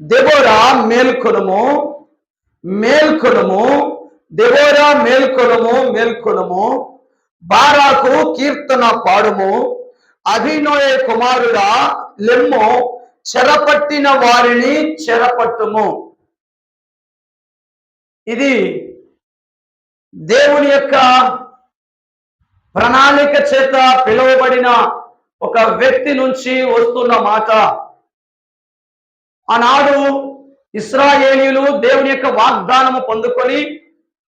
Deborah మేల్కొనుము, మేల్కొనుము, Deborah మేల్కొనుము, మేల్కొనుము, Barak కీర్తన పాడుము, అభినోయ కుమారుడా లెమ్ము, చెరపట్టిన వారిని చెరపట్టుము. ఇది దేవుని యొక్క ప్రణాళిక చేత పిలువబడిన ఒక వ్యక్తి నుంచి వస్తున్న మాట. ఆనాడు ఇశ్రాయేలీయులు దేవుని యొక్క వాగ్దానము పొందుకొని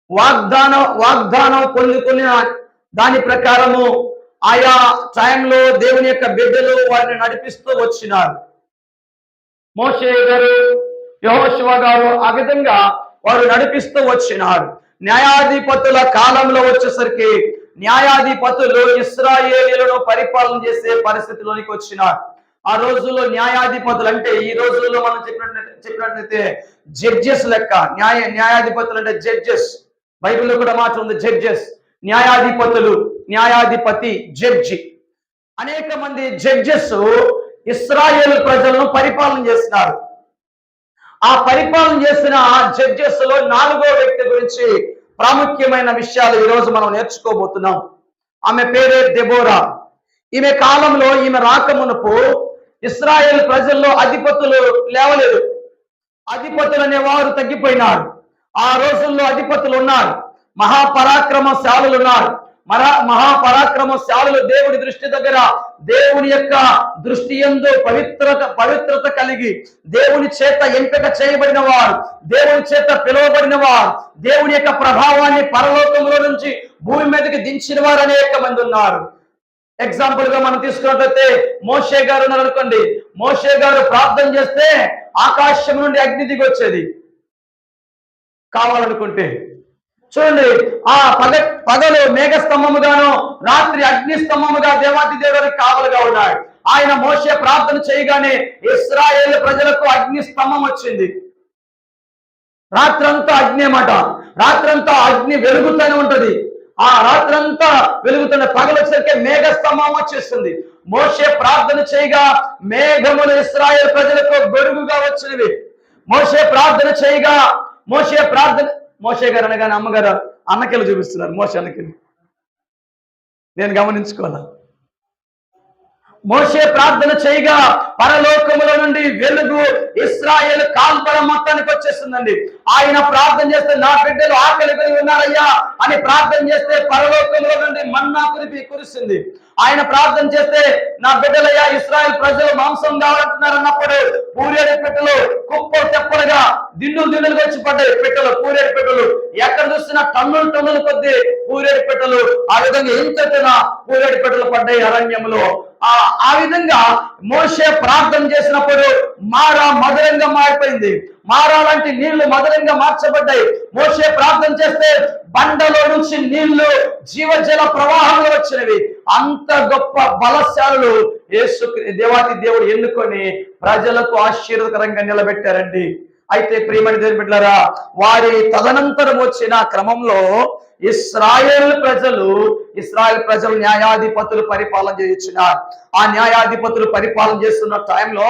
వాగ్దానం పొందుకుని దాని ప్రకారము ఆయా టైంలో దేవుని యొక్క బిడ్డలు వారిని నడిపిస్తూ వచ్చినారు. మోషే గారు, యెహోషువ గారు ఆ విధంగా వారు నడిపిస్తూ వచ్చినారు. న్యాయాధిపతుల కాలంలో వచ్చేసరికి న్యాయాధిపతులు ఇశ్రాయేలీయులను పరిపాలన చేసే పరిస్థితిలోనికి వచ్చినారు. ఆ రోజుల్లో న్యాయాధిపతులు అంటే ఈ రోజుల్లో మనం చెప్పినట్లయితే జడ్జెస్ లెక్క. న్యాయాధిపతులు అంటే జడ్జెస్. బైబిల్లో కూడా మాట ఉంది, జడ్జెస్, న్యాయాధిపతులు, న్యాయాధిపతి, జడ్జి. అనేక మంది జడ్జెస్ ఇశ్రాయేలు ప్రజలను పరిపాలన చేస్తున్నారు. ఆ పరిపాలన చేసిన జడ్జెస్ లో 4వ వ్యక్తి గురించి ప్రాముఖ్యమైన విషయాలు ఈరోజు మనం నేర్చుకోబోతున్నాం. ఆమె పేరే దెబోరా. ఈమె కాలంలో, ఈమె రాకమునుపు ఇశ్రాయేల్ ప్రజల్లో అధిపతులు లేవలేదు. అధిపతులు అనేవారు తగ్గిపోయినారు. ఆ రోజుల్లో అధిపతులు ఉన్నారు, మహాపరాక్రమశాలులు ఉన్నారు. మహాపరాక్రమశాలులు దేవుడి దృష్టి దగ్గర, దేవుని యొక్క దృష్టి యందు పవిత్రత కలిగి, దేవుని చేత ఎంపిక చేయబడిన వారు, దేవుని చేత పిలువబడిన వారు, దేవుని యొక్క ప్రభావాన్ని పరలోకంలో నుంచి భూమి మీదకి దించిన వారు అనేక మంది ఉన్నారు. ఎగ్జాంపుల్ గా మనం తీసుకున్నట్లయితే మోషే గారు ఉన్నారు అనుకోండి. మోషే గారు ప్రార్థన చేస్తే ఆకాశం నుండి అగ్ని దిగి వచ్చేది కావాలనుకుంటే. చూడండి, ఆ పగలు మేఘస్తంభముగాను, రాత్రి అగ్ని స్తంభముగా దేవాతి దేవుడికి కావలుగా ఉన్నాడు. ఆయన మోషే ప్రార్థన చేయగానే ఇశ్రాయేలు ప్రజలకు అగ్ని స్తంభం వచ్చింది. రాత్రంతా అగ్ని అన్నమాట. రాత్రంతా అగ్ని వెలుగుతూనే ఉంటది. ఆ రాత్రంతా వెలుగుతున్న పగలు వచ్చేసరికి మేఘ స్తంభం వచ్చేస్తుంది. మోషే ప్రార్థన చేయగా మేఘములు ఇశ్రాయేలు ప్రజలకు గొడుగుగా వచ్చినవి. మోషే ప్రార్థన చేయగా మోషే గారు అనగానే అమ్మగారు అన్నకెళ్ళు చూపిస్తున్నారు. మోషే అన్నకెళ్ళు నేను గమనించుకోవాలా. మోషే ప్రార్థన చేయగా పరలోకముల నుండి వెలుగు ఇశ్రాయేలు కాల్పర మొత్తానికి వచ్చేస్తుందండి. ఆయన ప్రార్థన చేస్తే నా బిడ్డలు ఆకలి కొని ఉన్నారయ్యా అని ప్రార్థన చేస్తే పరలోకముల నుండి మన్నా కురిసింది. ఆయన ప్రార్థన చేస్తే నా బిడ్డలయ్యా ఇశ్రాయేల్ ప్రజలు మాంసం కావాలంటున్నారు అన్నప్పుడు పూరేడు పెట్టెలు కుప్పలు తెప్పలుగా దిండులుగా వచ్చి పడ్డాయి. పెట్టెలు, పూరేడు పెట్టెలు, ఎక్కడ చూసినా టన్నులు కొద్ది పూరేడు పెట్టెలు. ఆ విధంగా ఎంతటిన పూరేడు పెట్టెలు పడ్డాయి అరణ్యంలో. ఆ విధంగా మోషే ప్రార్థన చేసినప్పుడు మారా మధురంగా మారిపోయింది. మారా లాంటి నీళ్లు మధురంగా మార్చబడ్డాయి. మోషే ప్రార్థన చేస్తే బండలో నుంచి నీళ్లు జీవజల ప్రవాహంలో వచ్చినవి. అంత గొప్ప బలశాలులు యేసు దేవాతి దేవుడు ఎన్నుకొని ప్రజలకు ఆశీర్వదకరంగా నిలబెట్టారండి. అయితే ప్రియమైన దేవుని బిడ్డలారా, వారి తదనంతరం వచ్చిన క్రమంలో ఇశ్రాయేల్ ప్రజలు న్యాయాధిపతులు పరిపాలన చేయించినారు. ఆ న్యాయాధిపతులు పరిపాలన చేస్తున్న టైంలో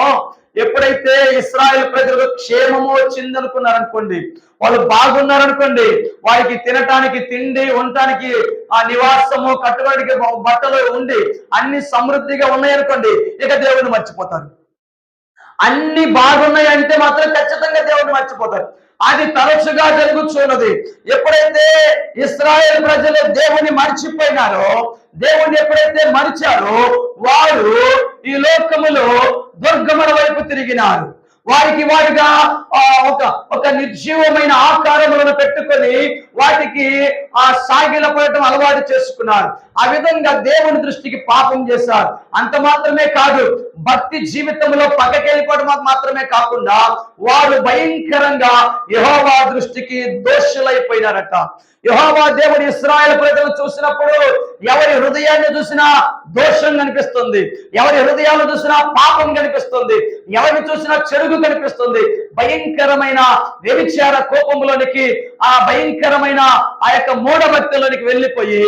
ఎప్పుడైతే ఇశ్రాయేల్ ప్రజలకు క్షేమము వచ్చిందనుకున్నారనుకోండి, వాళ్ళు బాగున్నారనుకోండి, వారికి తినటానికి తిండి, ఉండటానికి ఆ నివాసము, కట్టుబడికి బట్టలు ఉండి అన్ని సమృద్ధిగా ఉన్నాయనుకోండి, ఇక దేవుని మర్చిపోతారు. అన్ని బాగున్నాయి అంటే మాత్రం ఖచ్చితంగా దేవుని మర్చిపోతారు. అది తరచుగా జరుగుతున్నది. ఎప్పుడైతే ఇశ్రాయేల్ ప్రజలు దేవుని మర్చిపోయినారో, దేవుని ఎప్పుడైతే మరిచారో, వారు ఈ లోకములో దుర్గముల వైపు తిరిగినారు. వారిగా ఒక నిర్జీవమైన ఆకారములను పెట్టుకొని వాటికి ఆ సాగిలపడటం అలవాటు చేసుకున్నారు. ఆ విధంగా దేవుని దృష్టికి పాపం చేశారు. అంత మాత్రమే కాదు, భక్తి జీవితంలో పక్కకెళ్ళిపోవడం మాత్రమే కాకుండా వారు భయంకరంగా యెహోవా దృష్టికి దోషులైపోయినారట. యెహోవా దేవుడు ఇశ్రాయేలు ప్రజలు చూసినప్పుడు ఎవరి హృదయాన్ని చూసినా దోషం కనిపిస్తుంది, ఎవరి హృదయాన్ని చూసినా పాపం కనిపిస్తుంది, ఎవరిని చూసినా చెడుగు కనిపిస్తుంది. భయంకరమైన వ్యభిచార కోపంలోనికి, ఆ భయంకరమైన ఆ యొక్క మూఢభక్తిలోనికి వెళ్ళిపోయి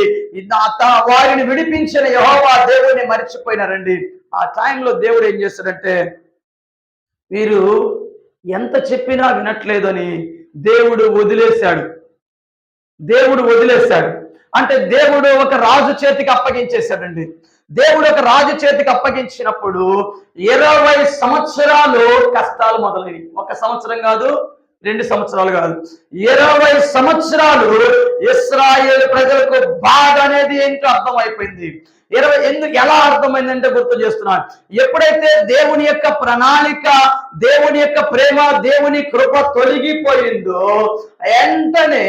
వారిని విడిపించిన యెహోవా దేవుడిని మర్చిపోయినారండి. ఆ టైంలో దేవుడు ఏం చేస్తాడంటే, వీరు ఎంత చెప్పినా వినట్లేదని దేవుడు వదిలేశాడు. దేవుడు వదిలేశాడు. అంటే దేవుడు ఒక రాజు చేతికి అప్పగించేశాడండి. దేవుడు ఒక రాజు చేతికి అప్పగించినప్పుడు 20 సంవత్సరాలు కష్టాలు మొదలైనవి. ఒక సంవత్సరం కాదు, 2 సంవత్సరాలు కాదు, 20 సంవత్సరాలు ఇశ్రాయేలు ప్రజలకు బాధ అనేది ఏంటో అర్థమైపోయింది. ఎలా అర్థమైందంటే గుర్తు చేస్తున్నాను. ఎప్పుడైతే దేవుని యొక్క ప్రణాళిక, దేవుని యొక్క ప్రేమ, దేవుని కృప తొలగిపోయిందో వెంటనే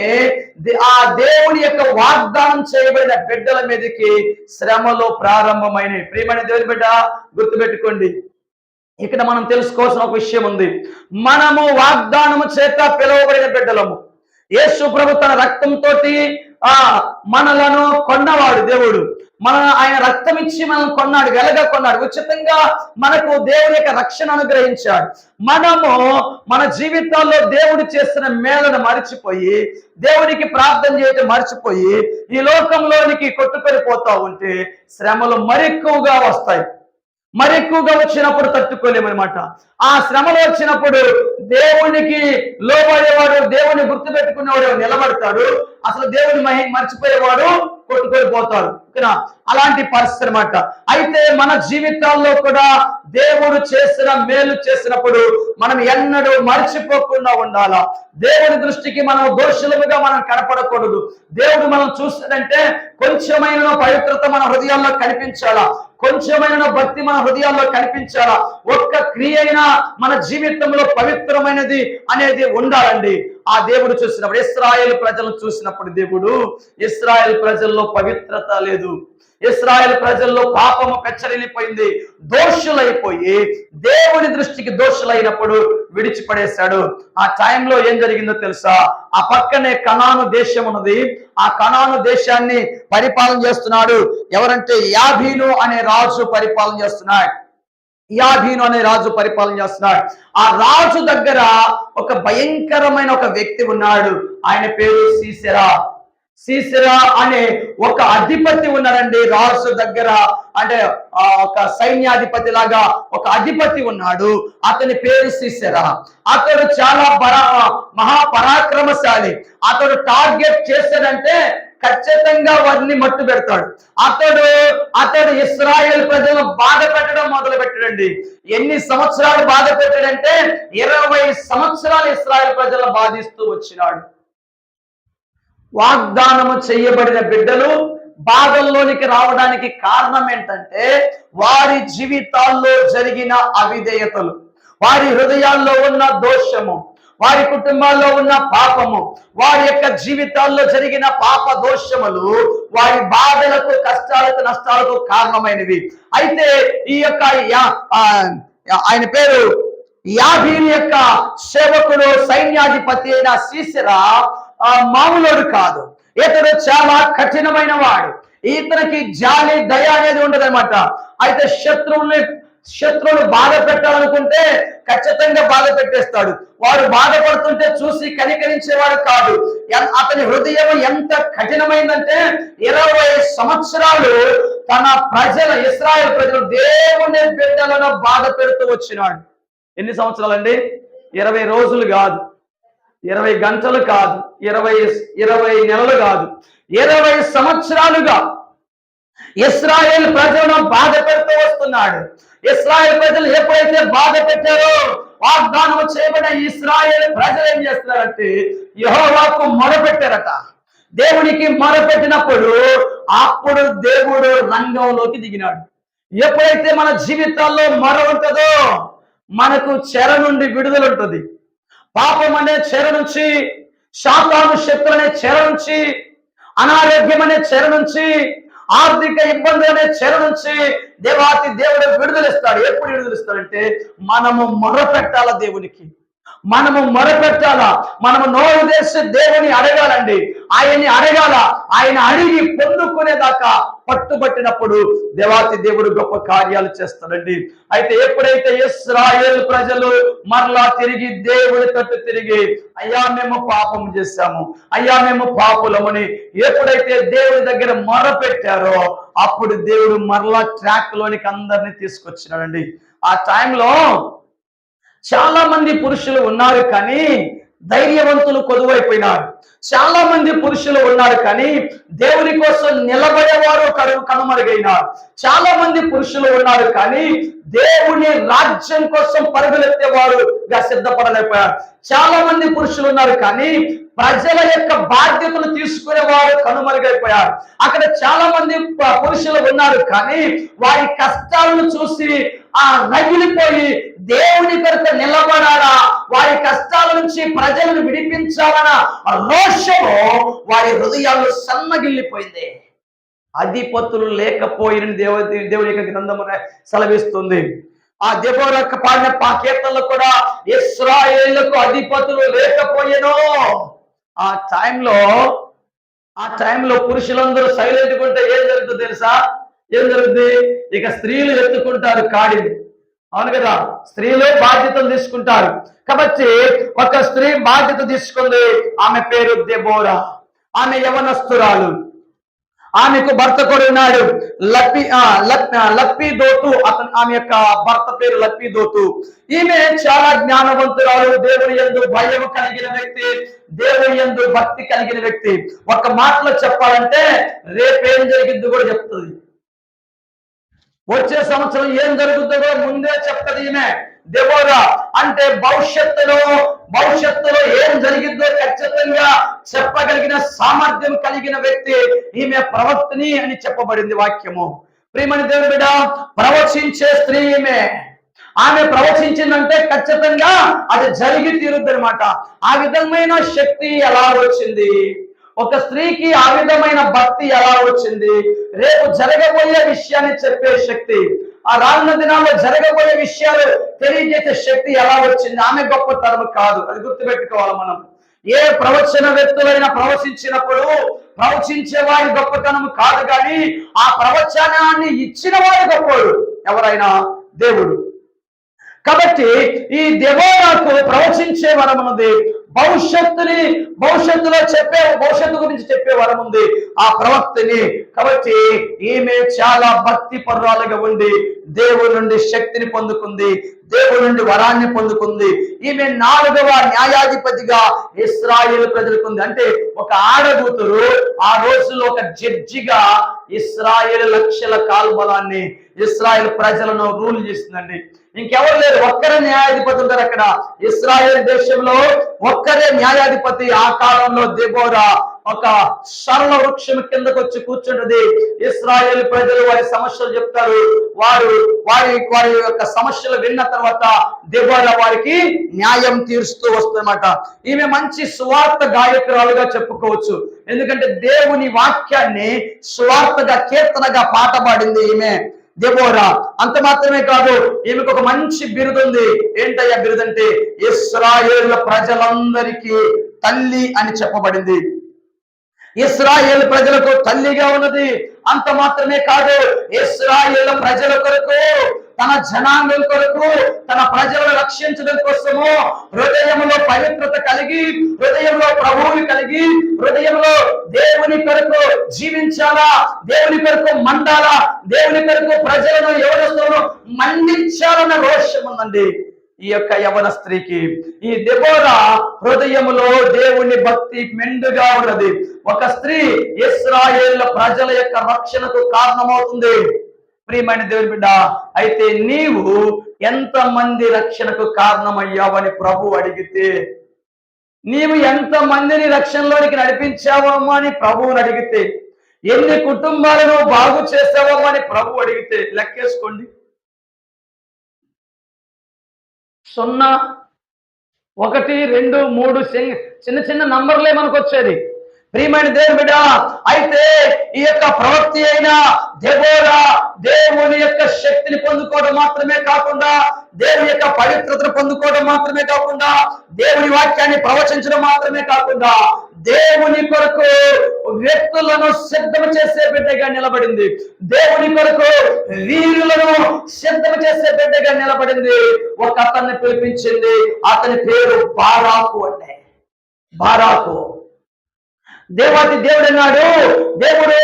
ఆ దేవుని యొక్క వాగ్దానం చేయబడిన బిడ్డల మీదకి శ్రమలు ప్రారంభమైనవి. ప్రియమైన దేవుని బిడ్డ గుర్తుపెట్టుకోండి, ఇక్కడ మనం తెలుసుకోవాల్సిన ఒక విషయం ఉంది. మనము వాగ్దానము చేత పిలువబడిన బిడ్డలము. యేసు ప్రభు తన రక్తంతో మనలను కొన్నవాడు దేవుడు. ఆయన రక్తం ఇచ్చి మనం కొన్నాడు, వెలగా కొన్నాడు, ఉచితంగా మనకు దేవుని యొక్క రక్షణ అనుగ్రహించాడు. మనము మన జీవితాల్లో దేవుడు చేస్తున్న మేలను మర్చిపోయి, దేవునికి ప్రార్థన చేయటం మర్చిపోయి ఈ లోకంలోనికి కొట్టుకొని పోతా ఉంటే శ్రమలు మరెక్కువగా వస్తాయి. మరెక్కువగా వచ్చినప్పుడు తట్టుకోలేమన్నమాట. ఆ శ్రమలు వచ్చినప్పుడు దేవునికి లోబడేవాడు, దేవుని గుర్తుపెట్టుకునేవాడు నిలబడతాడు. అసలు దేవుని మర్చిపోయేవాడు కొట్టుకొని పోతాడు. అలాంటి పరిస్థితి అన్నమాట. అయితే మన జీవితాల్లో కూడా దేవుడు చేసిన మేలు చేసినప్పుడు మనం ఎన్నడూ మర్చిపోకుండా ఉండాలా. దేవుని దృష్టికి మనం దోషులుగా మనం కనపడకూడదు. దేవుడు మనం చూస్తాడంటే కొంచెమైన పవిత్రత మన హృదయాల్లో కనిపించాలా, కొంచెమైన భక్తి మన హృదయాల్లో కనిపించాలా, ఒక్క క్రియ అయినా మన జీవితంలో పవిత్రమైనది అనేది ఉండాలండి. ఆ దేవుడు చూసినప్పుడు, ఇశ్రాయేలు ప్రజలను చూసినప్పుడు దేవుడు ఇశ్రాయేలు ప్రజల్లో పవిత్రత లేదు, ఇశ్రాయేలు ప్రజల్లో పాపము పెచ్చరిల్లిపోయింది, దోషులైపోయి దేవుని దృష్టికి దోషులైనప్పుడు విడిచిపడేశాడు. ఆ టైంలో ఏం జరిగిందో తెలుసా? ఆ పక్కనే కనాను దేశం ఉన్నది. ఆ కనాను దేశాన్ని పరిపాలన చేస్తున్నాడు ఎవరంటే యాబీను అనే రాజు పరిపాలన చేస్తున్నాడు. యాబీను అనే రాజు పరిపాలన చేస్తున్నాడు. ఆ రాజు దగ్గర ఒక భయంకరమైన ఒక వ్యక్తి ఉన్నాడు. ఆయన పేరు సీసెరా. సీసెరా అనే ఒక అధిపతి ఉన్నాడండి రాజు దగ్గర. అంటే ఒక సైన్యాధిపతి లాగా ఒక అధిపతి ఉన్నాడు. అతని పేరు సీసెరా. అతడు చాలా మహాపరాక్రమశాలి. అతడు టార్గెట్ చేశాడంటే ఖచ్చితంగా వారిని మట్టు పెడతాడు. అతడు ఇశ్రాయేల్ ప్రజలను బాధ పెట్టడం మొదలు పెట్టాడండి. ఎన్ని సంవత్సరాలు బాధ పెట్టాడంటే 20 సంవత్సరాలు ఇశ్రాయేల్ ప్రజలను బాధిస్తూ వచ్చినాడు. వాగ్దానము చేయబడిన బిడ్డలు బాధల్లోనికి రావడానికి కారణం ఏంటంటే వారి జీవితాల్లో జరిగిన అవిధేయతలు, వారి హృదయాల్లో ఉన్న దోషము, వారి కుటుంబాల్లో ఉన్న పాపము, వారి యొక్క జీవితాల్లో జరిగిన పాప దోషములు వారి బాధలకు, కష్టాలకు, నష్టాలకు కారణమైనవి. అయితే ఈ యొక్క ఆయన పేరు యాబీను యొక్క సేవకుడు సైన్యాధిపతి అయిన సీసెరా మామూలుడు కాదు. ఇతడు చాలా కఠినమైన వాడు. ఇతనికి జాలి, దయ అనేది ఉండదన్నమాట. అయితే శత్రువులు బాధ పెట్టాలనుకుంటే ఖచ్చితంగా బాధ పెట్టేస్తాడు. వాడు బాధపడుతుంటే చూసి కనికరించేవాడు కాదు. అతని హృదయం ఎంత కఠినమైందంటే 20 సంవత్సరాలు తన ఇశ్రాయేలు ప్రజలు దేవుని బిడ్డలను బాధ పెడుతూ వచ్చినాడు. ఎన్ని సంవత్సరాలండి? 20 రోజులు కాదు, 20 గంటలు కాదు, 20 నెలలు కాదు, 20 సంవత్సరాలుగా ఇశ్రాయేల్ ప్రజలను బాధ పెడుతూ వస్తున్నాడు. ఇశ్రాయేల్ ప్రజలు ఎప్పుడైతే బాధ పెట్టారో వాగ్దానం చేయబడిన ఇశ్రాయేల్ ప్రజలు ఏం చేస్తున్నారంటే యెహోవాకు మొరపెట్టారట. దేవునికి మొరపెట్టినప్పుడు అప్పుడు దేవుడు రంగంలోకి దిగినాడు. ఎప్పుడైతే మన జీవితాల్లో మొర ఉంటుందో మనకు చెర నుండి విడుదల ఉంటుంది. పాపం అనే చెర నుంచి, శాతాను శక్తులు అనే చెర నుంచి, అనారోగ్యం అనే చెర నుంచి, ఆర్థిక ఇబ్బందులు అనే చెర నుంచి దేవాతి దేవుడు విడుదలిస్తాడు. ఎప్పుడు విడుదలిస్తాడంటే మనము మొరపెట్టాల దేవునికి, మనము మొరపెట్టాలా, మనము నోరు తెరిచి దేవుని అడగాలండి. ఆయన్ని అడగాల. ఆయన అడిగి పొందుకునేదాకా పట్టుబట్టినప్పుడు దేవాతి దేవుడు గొప్ప కార్యాలు చేస్తాడండి. అయితే ఎప్పుడైతే ఇశ్రాయేలు ప్రజలు మరలా తిరిగి దేవుడి తట్టు తిరిగి అయ్యా మేము పాపం చేశాము, అయ్యా మేము పాపులమని ఎప్పుడైతే దేవుడి దగ్గర మొరపెట్టారో అప్పుడు దేవుడు మరలా ట్రాక్ లోనికి అందరినీ తీసుకొచ్చినాడండి. ఆ టైంలో చాలా మంది పురుషులు ఉన్నారు కానీ ధైర్యవంతులు కొదువైపోయినారు. చాలా మంది పురుషులు ఉన్నారు కానీ దేవుని కోసం నిలబడేవారు కనుమరుగైనారు. చాలా మంది పురుషులు ఉన్నారు కానీ దేవుని రాజ్యం కోసం పరుగులెత్తేవారుగా సిద్ధపడలేకపోయారు. చాలా మంది పురుషులు ఉన్నారు కానీ ప్రజల యొక్క బాధ్యతలు తీసుకునేవారు కనుమరుగైపోయారు. అక్కడ చాలా మంది పురుషులు ఉన్నారు కానీ వారి కష్టాలను చూసి రగిలిపోయి దేవుని కొరకు నిలబడాలా, వారి కష్టాల నుంచి ప్రజలను విడిపించాలన్న రోషము వారి హృదయాల్లో సన్నగిల్లిపోయింది. అధిపతులు లేకపోయిన దేవుని యొక్క గ్రంథము సెలవిస్తుంది. ఆ దెబోరా పాడిన కీర్తనలో కూడా ఇశ్రాయేలుకు అధిపతులు లేకపోయేనో. ఆ టైంలో పురుషులందరూ సైలెంట్గా ఉంటే ఏం జరుగుతుందో తెలుసా? ఏం జరుగుతుంది? ఇక స్త్రీలు ఎత్తుకుంటారు కాడిని. అవును కదా, స్త్రీలు బాధ్యతలు తీసుకుంటారు. కాబట్టి ఒక స్త్రీ బాధ్యత తీసుకుంది. ఆమె పేరు దెబోరా. ఆమె యవనస్తురాలు. ఆమెకు భర్త కూడా ఉన్నాడు, లప్పీదోతు. ఆమె యొక్క భర్త పేరు లప్పీదోతు. ఈమె చాలా జ్ఞానవంతురాలు, దేవుని యందు భయం కలిగిన వ్యక్తి, దేవుని యందు భక్తి కలిగిన వ్యక్తి. ఒక మాటలో చెప్పాలంటే రేపేం జరిగింది కూడా చెప్తుంది. వచ్చే సంవత్సరం ఏం జరుగుతుందో కూడా ముందే చెప్తుంది ఈమె దెబోరా. అంటే భవిష్యత్తులో ఏం జరిగిందో ఖచ్చితంగా చెప్పగలిగిన సామర్థ్యం కలిగిన వ్యక్తి ఈమె ప్రవక్తని అని చెప్పబడింది వాక్యము. ప్రియమైన దేవుని బిడ్డ, ప్రవచించే స్త్రీ ఈమె. ఆమె ప్రవచించిందంటే ఖచ్చితంగా అది జరిగి తీరుద్ది అనమాట. ఆ విధమైన శక్తి ఎలా వచ్చింది? ఒక స్త్రీకి ఆ విధమైన భక్తి ఎలా వచ్చింది? రేపు జరగబోయే విషయాన్ని చెప్పే శక్తి, ఆ రానున్న దినాల్లో జరగబోయే విషయాలు తెలియజేసే శక్తి ఎలా వచ్చింది? ఆమె గొప్పతనం కాదు, అది గుర్తుపెట్టుకోవాలి మనం. ఏ ప్రవచన వ్యక్తులైనా ప్రవచించినప్పుడు ప్రవచించే వారి గొప్పతనం కాదు, కానీ ఆ ప్రవచనాన్ని ఇచ్చిన వారి గొప్పవాడు ఎవరైనా దేవుడు. కాబట్టి ఈ దెబోరాకు ప్రవచించే వరం ఉంది. భవిష్యత్తు గురించి చెప్పే వరం ఉంది ఆ ప్రవక్తని. కాబట్టి ఈమె చాలా భక్తి పరురాలుగా ఉండి దేవుడి నుండి శక్తిని పొందుకుంది, దేవుడి నుండి వరాన్ని పొందుకుంది. ఈమె 4వ న్యాయాధిపతిగా ఇశ్రాయేలు ప్రజలకు ఉంది. అంటే ఒక ఆడగూతురు ఆ రోజుల్లో ఒక జడ్జిగా ఇశ్రాయేలు లక్షల కాల్బలాన్ని, ఇశ్రాయేల్ ప్రజలను రూల్ చేస్తుందండి. ఇంకెవరు లేరు, ఒక్కరే న్యాయాధిపతి ఉంటారు అక్కడ. ఇశ్రాయేల్ దేశంలో ఒక్కరే న్యాయాధిపతి. ఆ కాలంలో దెబోరా ఒక సరళ వృక్షం కిందకు వచ్చి కూర్చుంటది. ఇశ్రాయేల్ ప్రజలు వారి సమస్యలు చెప్తారు. వారి యొక్క సమస్యలు విన్న తర్వాత దెబోరా వారికి న్యాయం తీరుస్తూ వస్తుందన్నమాట. ఈమె మంచి సువార్త గాయకురాలుగా చెప్పుకోవచ్చు. ఎందుకంటే దేవుని వాక్యాన్ని సువార్తగా, కీర్తనగా పాట పాడింది ఈమె దెబోరా. అంత మాత్రమే కాదు, ఈమెకు ఒక మంచి బిరుదు ఉంది. ఏంటయ్యా బిరుదు అంటే ఇశ్రాయేల్ ప్రజలందరికీ తల్లి అని చెప్పబడింది. ఇశ్రాయేల్ ప్రజలకు తల్లిగా ఉన్నది. అంత మాత్రమే కాదు, ఇశ్రాయేల్ ప్రజల కొరకు, తన జనాంగం కొరకు, తన ప్రజలను రక్షించడం కోసము హృదయంలో పవిత్రత కలిగి, హృదయంలో ప్రభువుని కలిగి, హృదయంలో దేవుని కొరకు జీవించాలా, దేవుని కొరకు మండాలా, దేవుని కొరకు ప్రజలను యవనస్తులను మండించాలన్న రోషం ఉందండి ఈ యొక్క యవన స్త్రీకి. ఈ దెబోరా హృదయములో దేవుని భక్తి మెండుగా ఉన్నది. ఒక స్త్రీ ఇశ్రాయేల్ ప్రజల యొక్క రక్షణకు కారణమవుతుంది. ప్రియమైన దేవుని బిడ్డ, అయితే నీవు ఎంతమంది రక్షణకు కారణమయ్యావని ప్రభు అడిగితే, నీవు ఎంతమందిని రక్షణలోనికి నడిపించావమ్మా అని ప్రభువుని అడిగితే, ఎన్ని కుటుంబాలను బాగు చేసావమ్మా అని ప్రభు అడిగితే లెక్కేసుకోండి. 0, 1, 2, 3 చిన్న చిన్న నంబర్లే మనకు వచ్చేది. ప్రియమైన దేవుని బిడ్డ, అయితే ఈ యొక్క ప్రవక్తి అయిన దెబోరా దేవుని యొక్క శక్తిని పొందుకోవడం మాత్రమే కాకుండా, దేవుని యొక్క పవిత్రతను పొందుకోవడం మాత్రమే కాకుండా, దేవుని వాక్యాన్ని ప్రవచించడం మాత్రమే కాకుండా, దేవుని కొరకు వ్యక్తులను సిద్ధం చేసే బిడ్డగా నిలబడింది. దేవుని కొరకు వీరులను సిద్ధం చేసే బిడ్డగా నిలబడింది. ఒక అతన్ని పిలిపించింది. అతని పేరు బారాకు. అంటే బారాకు దేవాతి దేవుడు అన్నాడు, దేవుడు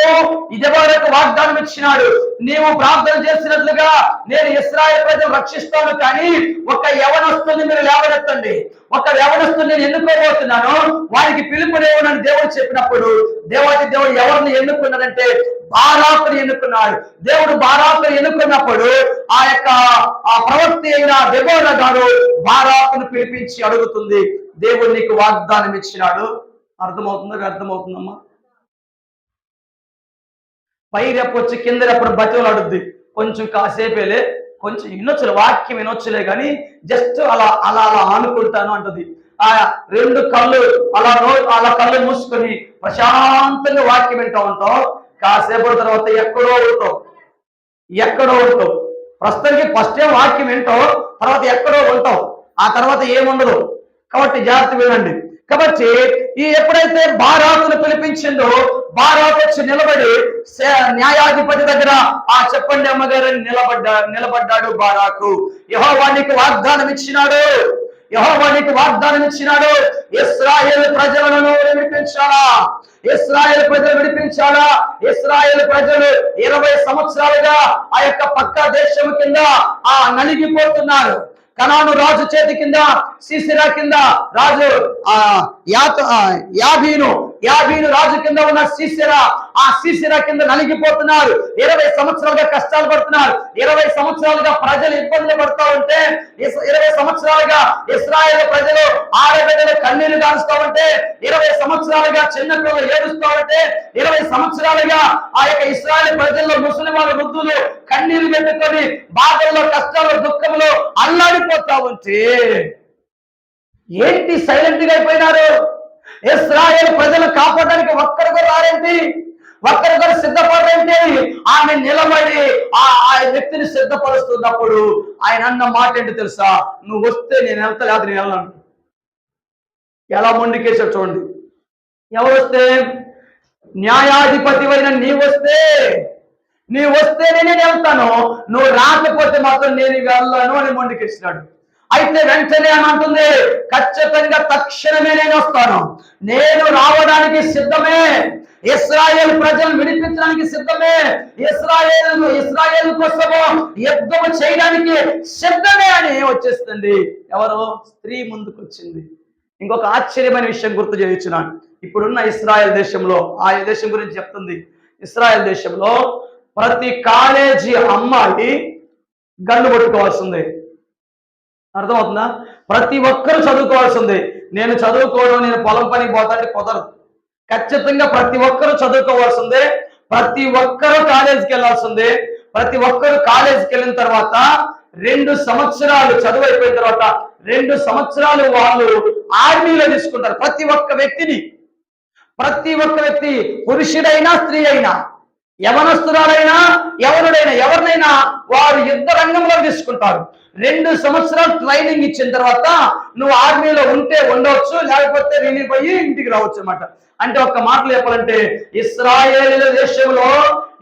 ఇదివరకు వాగ్దానం ఇచ్చినాడు, నీవు ప్రార్థన చేసినట్లుగా నేను ఇశ్రాయేలు ప్రజలు రక్షిస్తాను, కానీ ఒక యవనస్తుని మీరు లేవనెత్తండి, ఒక యవనస్తుని నేను ఎన్నుకోబోతున్నాను, వారికి పిలుపునేవనని దేవుడు చెప్పినప్పుడు దేవాతి దేవుడు ఎవరిని ఎన్నుకున్నాడంటే బారాకుని ఎన్నుకున్నాడు. దేవుడు బారాకుని ఎన్నుకున్నప్పుడు ఆ ప్రవక్త అయిన దెబోరా గారు బారాకును పిలిపించి అడుగుతుంది, దేవుడు నీకు వాగ్దానం ఇచ్చినాడు, అర్థమవుతుందమ్మా? పై రెప్పొచ్చి కింద రెప్పుడు బతిలు అడుద్ది, కొంచెం కాసేపేలే, కొంచెం వినొచ్చులే, వాక్యం వినొచ్చులే, కానీ జస్ట్ అలా అలా అలా ఆనుకుంటాను అంటది. ఆ రెండు కళ్ళు అలా కళ్ళు మూసుకొని ప్రశాంతంగా వాక్యం వింటూ ఉంటాం. కాసేపటి తర్వాత ఎక్కడో ఉంటావు. ప్రస్తుతానికి ఫస్ట్ టైం వాక్యం వింటావు, తర్వాత ఎక్కడో ఉంటావు, ఆ తర్వాత ఏముండదు. కాబట్టి జాగ్రత్త వినండి. కాబట్టి ఎప్పుడైతే బారాకును పిలిపించిందో బారాకు వచ్చి నిలబడి న్యాయాధిపతి దగ్గర చెప్పండి అమ్మగారు నిలబడ్డాడు బారాకు. యెహోవా నీకు వాగ్దానం ఇచ్చినాడు, ఇశ్రాయేలు ప్రజలను విడిపించాలా, ఇశ్రాయేలు ప్రజలు 20 సంవత్సరాలుగా ఆ యొక్క పక్క దేశం కింద నలిగిపోతున్నారు. కనాను రాజు చేతి కింద, సీసెరా కింద రాజు యాబీను రాజు కింద ఉన్న సీసెరా కింద నలిగిపోతున్నారు. 20 సంవత్సరాలుగా కష్టాలు పడుతున్నారు. 20 సంవత్సరాలుగా ప్రజలు ఇబ్బందులు పడుతూ ఉంటే, 20 సంవత్సరాలుగా ఇశ్రాయేలు ప్రజలు ఆడబిడ్డలు కన్నీళ్లు కారుస్తూ ఉంటే, 20 సంవత్సరాలుగా చిన్న పిల్లలు ఏడుస్తూ ఉంటే, 20 సంవత్సరాలుగా ఆ యొక్క ఇశ్రాయేలు ప్రజల్లో ముస్లిం వాళ్ళ వృద్ధులు కన్నీళ్లు పెట్టుకొని బాధల్లో, కష్టాలు, దుఃఖంలో అల్లాడిపోతా ఉంటే ఏంటి సైలెంట్ గా అయిపోయినారు? ఇశ్రాయేలు ప్రజలు కాపాడడానికి ఒక్కరు కూడా రారేంటి, ఒక్కరు కూడా సిద్ధపడేంటి? ఆమె నిలబడి ఆ వ్యక్తిని సిద్ధపరుస్తున్నప్పుడు ఆయన అన్న మాట ఏంటి తెలుసా? నువ్వు వస్తే నేను వెళ్తా, లేదా నేను వెళ్ళను. ఎలా మొండికేసాడు చూడండి. ఎవరు వస్తే? న్యాయాధిపతి అయిన నీవు వస్తే నేను వెళ్తాను, నువ్వు రాకపోతే మాత్రం నేను వెళ్ళను అని మొండికేసినాడు. అయితే వెంటనే అని అంటుంది, ఖచ్చితంగా తక్షణమే నేను వస్తాను, నేను రావడానికి సిద్ధమే, ఇశ్రాయేలు ప్రజలను విడిపించడానికి సిద్ధమే, ఇశ్రాయేలు కోసము యుద్ధము చేయడానికి సిద్ధమే అని వచ్చేస్తుంది. ఎవరో స్త్రీ ముందుకు వచ్చింది. ఇంకొక ఆశ్చర్యమైన విషయం గుర్తు చేయించున్నాను. ఇప్పుడున్న ఇశ్రాయేల్ దేశంలో, ఆ దేశం గురించి చెప్తుంది. ఇశ్రాయేల్ దేశంలో ప్రతి కాలేజీ అమ్మాయి గన్ను పట్టుకోవాల్సిందే. అర్థమవుతుందా? ప్రతి ఒక్కరూ చదువుకోవాల్సిందే. నేను చదువుకోవడం, నేను పొలం పనికి పోతాంటే కుదరదు. ఖచ్చితంగా ప్రతి ఒక్కరూ చదువుకోవాల్సిందే, ప్రతి ఒక్కరూ కాలేజీకి వెళ్ళాల్సిందే. ప్రతి ఒక్కరూ కాలేజీకి వెళ్ళిన తర్వాత 2 సంవత్సరాలు చదువు అయిపోయిన తర్వాత 2 సంవత్సరాలు వాళ్ళు ఆర్మీలో తీసుకుంటారు. ప్రతి ఒక్క వ్యక్తి పురుషుడైనా స్త్రీ అయినా, యవనస్తురాలైనా ఎవరినైనా వారు యుద్ధ రంగంలో తీసుకుంటారు. 2 సంవత్సరాలు ట్రైనింగ్ ఇచ్చిన తర్వాత నువ్వు ఆర్మీలో ఉంటే ఉండవచ్చు, లేకపోతే రిలీవ్ అయ్యి ఇంటికి రావచ్చు అన్నమాట. అంటే ఒక్క మాటలు చెప్పాలంటే, ఇశ్రాయేలు దేశంలో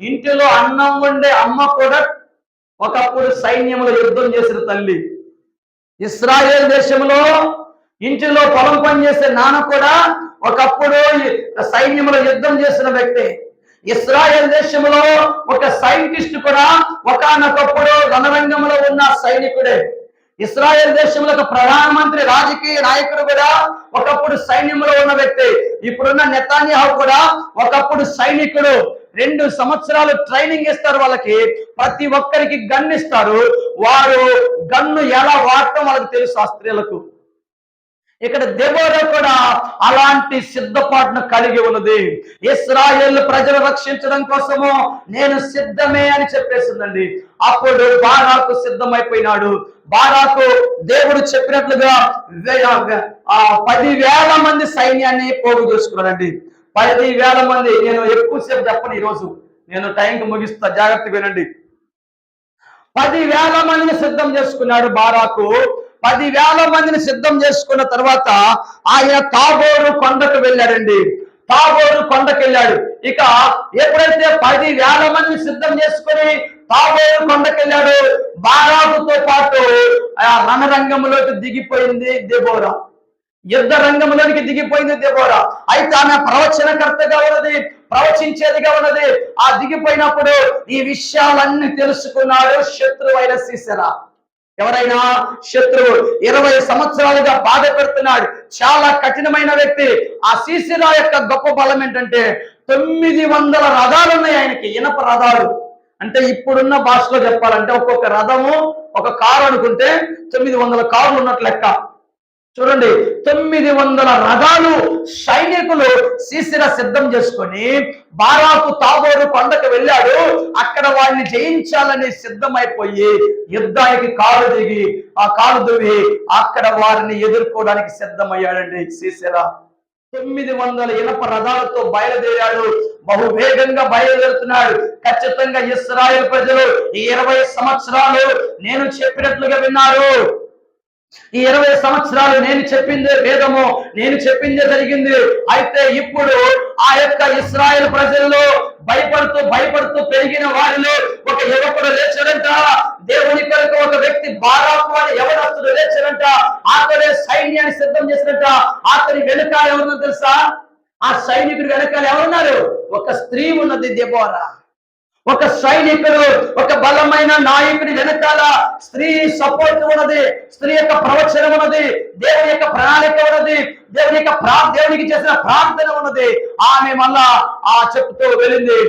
ఇంటిలో అన్నం వండే అమ్మ కూడా ఒకప్పుడు సైన్యంలో యుద్ధం చేసిన తల్లి. ఇశ్రాయేలు దేశంలో ఇంటిలో పొలం పని చేసే నాన్న కూడా ఒకప్పుడు సైన్యంలో యుద్ధం చేసిన వ్యక్తి. ఇశ్రాయేల్ దేశంలో ఒక సైంటిస్ట్ కూడా ఒకానొకప్పుడు రణరంగంలో ఉన్న సైనికుడే. ఇశ్రాయేల్ దేశంలో ఒక ప్రధానమంత్రి, రాజకీయ నాయకుడు కూడా ఒకప్పుడు సైన్యంలో ఉన్న వ్యక్తి. ఇప్పుడున్న నెతన్యాహు కూడా ఒకప్పుడు సైనికుడు. 2 సంవత్సరాలు ట్రైనింగ్ ఇస్తారు వాళ్ళకి. ప్రతి ఒక్కరికి గన్ను ఇస్తారు. వారు గన్ను ఎలా వాడటం వాళ్ళకి తెలుసు ఆ స్త్రీలకు. ఇక్కడ దెబోరా కూడా అలాంటి సిద్ధపాటును కలిగి ఉన్నది. ఇశ్రాయేలు ప్రజలు రక్షించడం కోసము నేను సిద్ధమే అని చెప్పేసిందండి. అప్పుడు బారాకు సిద్ధమైపోయినాడు. బారాకు దేవుడు చెప్పినట్లుగా 10,000 మంది సైన్యాన్ని పోగు చేసుకున్నాడండి. 10,000 మంది. నేను ఎక్కువసేపు చెప్పను, ఈరోజు నేను టైంకి ముగిస్తా, జాగ్రత్తగా వినండి. 10,000 మందిని సిద్ధం చేసుకున్నాడు బారాకు. 10,000 మందిని సిద్ధం చేసుకున్న తర్వాత ఆయన తాబోరు కొండకు వెళ్ళాడండి. తాబోరు కొండకు వెళ్ళాడు. ఇక ఎప్పుడైతే 10,000 మందిని సిద్ధం చేసుకుని తాబోరు కొండకు వెళ్ళాడు, బారాకుతో పాటు ఆ రణరంగంలోకి దిగిపోయింది దెబోరా. యుద్ధ రంగంలోనికి దిగిపోయింది దెబోరా. అయితే ఆమె ప్రవచనకర్తగా ఉన్నది, ప్రవచించేదిగా ఉన్నది. ఆ దిగిపోయినప్పుడు ఈ విషయాలన్నీ తెలుసుకున్నాడు శత్రువైన సీసెరా. ఎవరైనా శత్రువు 20 సంవత్సరాలుగా బాధ పెడుతున్నాడు, చాలా కఠినమైన వ్యక్తి. ఆ సీసెరా యొక్క గొప్ప బలం ఏంటంటే 900 రథాలు ఉన్నాయి ఆయనకి, ఇనప రథాలు. అంటే ఇప్పుడున్న భాషలో చెప్పాలంటే ఒక్కొక్క రథము ఒక కారు అనుకుంటే 900 కార్లు ఉన్నట్లు లెక్క. చూడండి, 900 రథాలు సైనికులు సీసెరా సిద్ధం చేసుకొని బారాకు తాబోరు కొండకు వెళ్ళాడు. అక్కడ వాడిని జయించాలని సిద్ధమైపోయి యుద్ధానికి కాలు దిగి ఆ కాలు దువ్వి అక్కడ వారిని ఎదుర్కోవడానికి సిద్ధమయ్యాడండి సీసెరా. 900 ఇనప రథాలతో బయలుదేరాడు. బహువేగంగా బయలుదేరుతున్నాడు. ఖచ్చితంగా ఇశ్రాయేలు ప్రజలు ఈ 20 సంవత్సరాలు నేను చెప్పినట్లుగా విన్నారు. ఈ 20 సంవత్సరాలు నేను చెప్పిందే వేదము, నేను చెప్పిందే జరిగింది. అయితే ఇప్పుడు ఆ యొక్క ఇశ్రాయేల్ ప్రజల్లో భయపడుతూ పెరిగిన వారిలో ఒక యువకుడు లేచాడంట. దేవుని కొరకు ఒక వ్యక్తి బారాకు అని యవనస్తుడు లేచాడంట. అతడే సైన్యాన్ని సిద్ధం చేసినట్ట. అతని వెనకాల ఎవరున్నా తెలుసా? ఆ సైనికుడి వెనకాల ఎవరున్నారు? ఒక స్త్రీ ఉన్నది, దెబోరా. ఒక సైనికుడు, ఒక బలమైన నాయకుడి వెనకాల స్త్రీ సపోర్ట్ ఉన్నది, స్త్రీ యొక్క ప్రవచనం ఉన్నది, దేవుని యొక్క ప్రణాళిక ఉన్నది, దేవునికి చేసిన ప్రార్థన ఉన్నది. ఆమె మళ్ళా చెప్తూ వెళ్ళింది.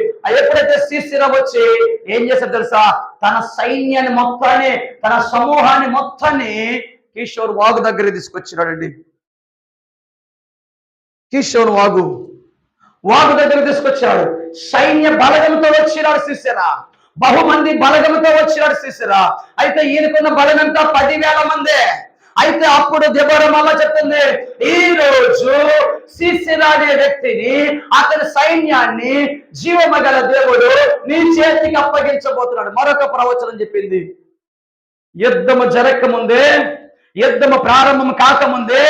ఎప్పుడైతే సీసెరా వచ్చి ఏం చేశారు తెలుసా? తన సైన్యాన్ని మొత్తాన్ని, తన సమూహాన్ని మొత్తాన్ని కిషోర్ వాగు దగ్గర తీసుకొచ్చినాడండి. కిషోర్ వాగు దగ్గర తీసుకొచ్చాడు. సైన్య బలగంతో వచ్చినాడు సీసెరా. బహుమంది బలగంతో వచ్చినాడు సీసెరా. అయితే ఈయనకున్న బలగంతా 10,000 మందే. అయితే అప్పుడు దెబోరా మళ్ళా చెప్తుంది, ఈ రోజు సీసెరా అనే వ్యక్తిని, అతని సైన్యాన్ని జీవమగల దేవుడు నీ చేతికి అప్పగించబోతున్నాడు. మరొక ప్రవచనం చెప్పింది. యుద్ధము జరగక ముందే, యుద్ధము ప్రారంభం కాకముందే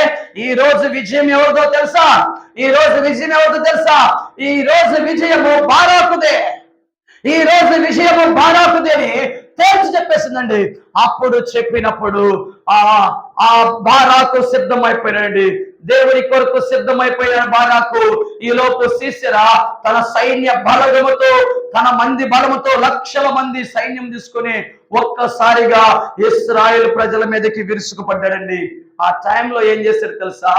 ఈ రోజు విజయం ఎవరిదో తెలుసా? ఈ రోజు విజయం ఎవరిదో తెలుసా? ఈ రోజు విజయము బారాకుదే. ఈ రోజు విజయము బారాకుదే అని తేల్చి చెప్పేసిందండి. అప్పుడు చెప్పినప్పుడు ఆ బారాకు సిద్ధమైపోయినాడండి. దేవుని కొరకు సిద్ధమైపోయిన బారాకు ఈ లోపు సీసెరా తన సైన్య బలగముతో, తన మంది బలముతో లక్షల మంది సైన్యం తీసుకుని ఒక్కసారిగా ఇశ్రాయేలు ప్రజల మీదకి విరుచుకుపడ్డాడండి. ఆ టైంలో ఏం చేశారు తెలుసా?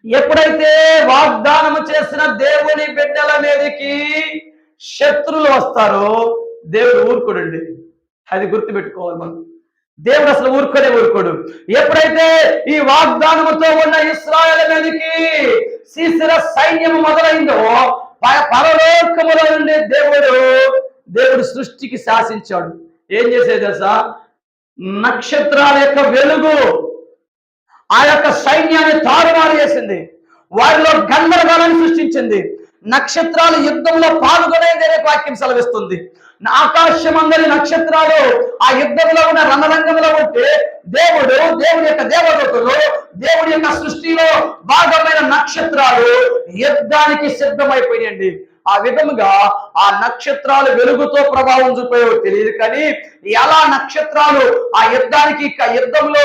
ఎప్పుడైతే వాగ్దానము చేసిన దేవుని బిడ్డల మీదకి శత్రువులు వస్తారో దేవుడు ఊరుకోడండి. అది గుర్తుపెట్టుకోవాలి మనం. దేవుడు అసలు ఊరుకోడు. ఎప్పుడైతే ఈ వాగ్దానముతో ఉన్న ఇశ్రాయేలు మీదకి సీసెరా సైన్యం మొదలైందో, పరలోకములో నుండి దేవుడు సృష్టికి శాసించాడు. ఏం చేసేది తెలుసా? నక్షత్రాల యొక్క వెలుగు ఆ యొక్క సైన్యాన్ని తారుమారు చేసింది. వారిలో గందరగోళాన్ని సృష్టించింది. నక్షత్రాలు యుద్ధంలో పాల్గొనేది వాక్యం సెలవిస్తుంది. ఆకాశమందరి నక్షత్రాలు ఆ యుద్ధంలో ఉన్న రణరంగంలో ఉంటే దేవుని యొక్క దేవదూతలు, దేవుని యొక్క సృష్టిలో భాగమైన నక్షత్రాలు యుద్ధానికి సిద్ధమైపోయాయండి. ఆ విధముగా ఆ నక్షత్రాలు వెలుగుతో ప్రభావం చూపేవో తెలియదు, కానీ ఎలా నక్షత్రాలు ఆ యుద్ధంలో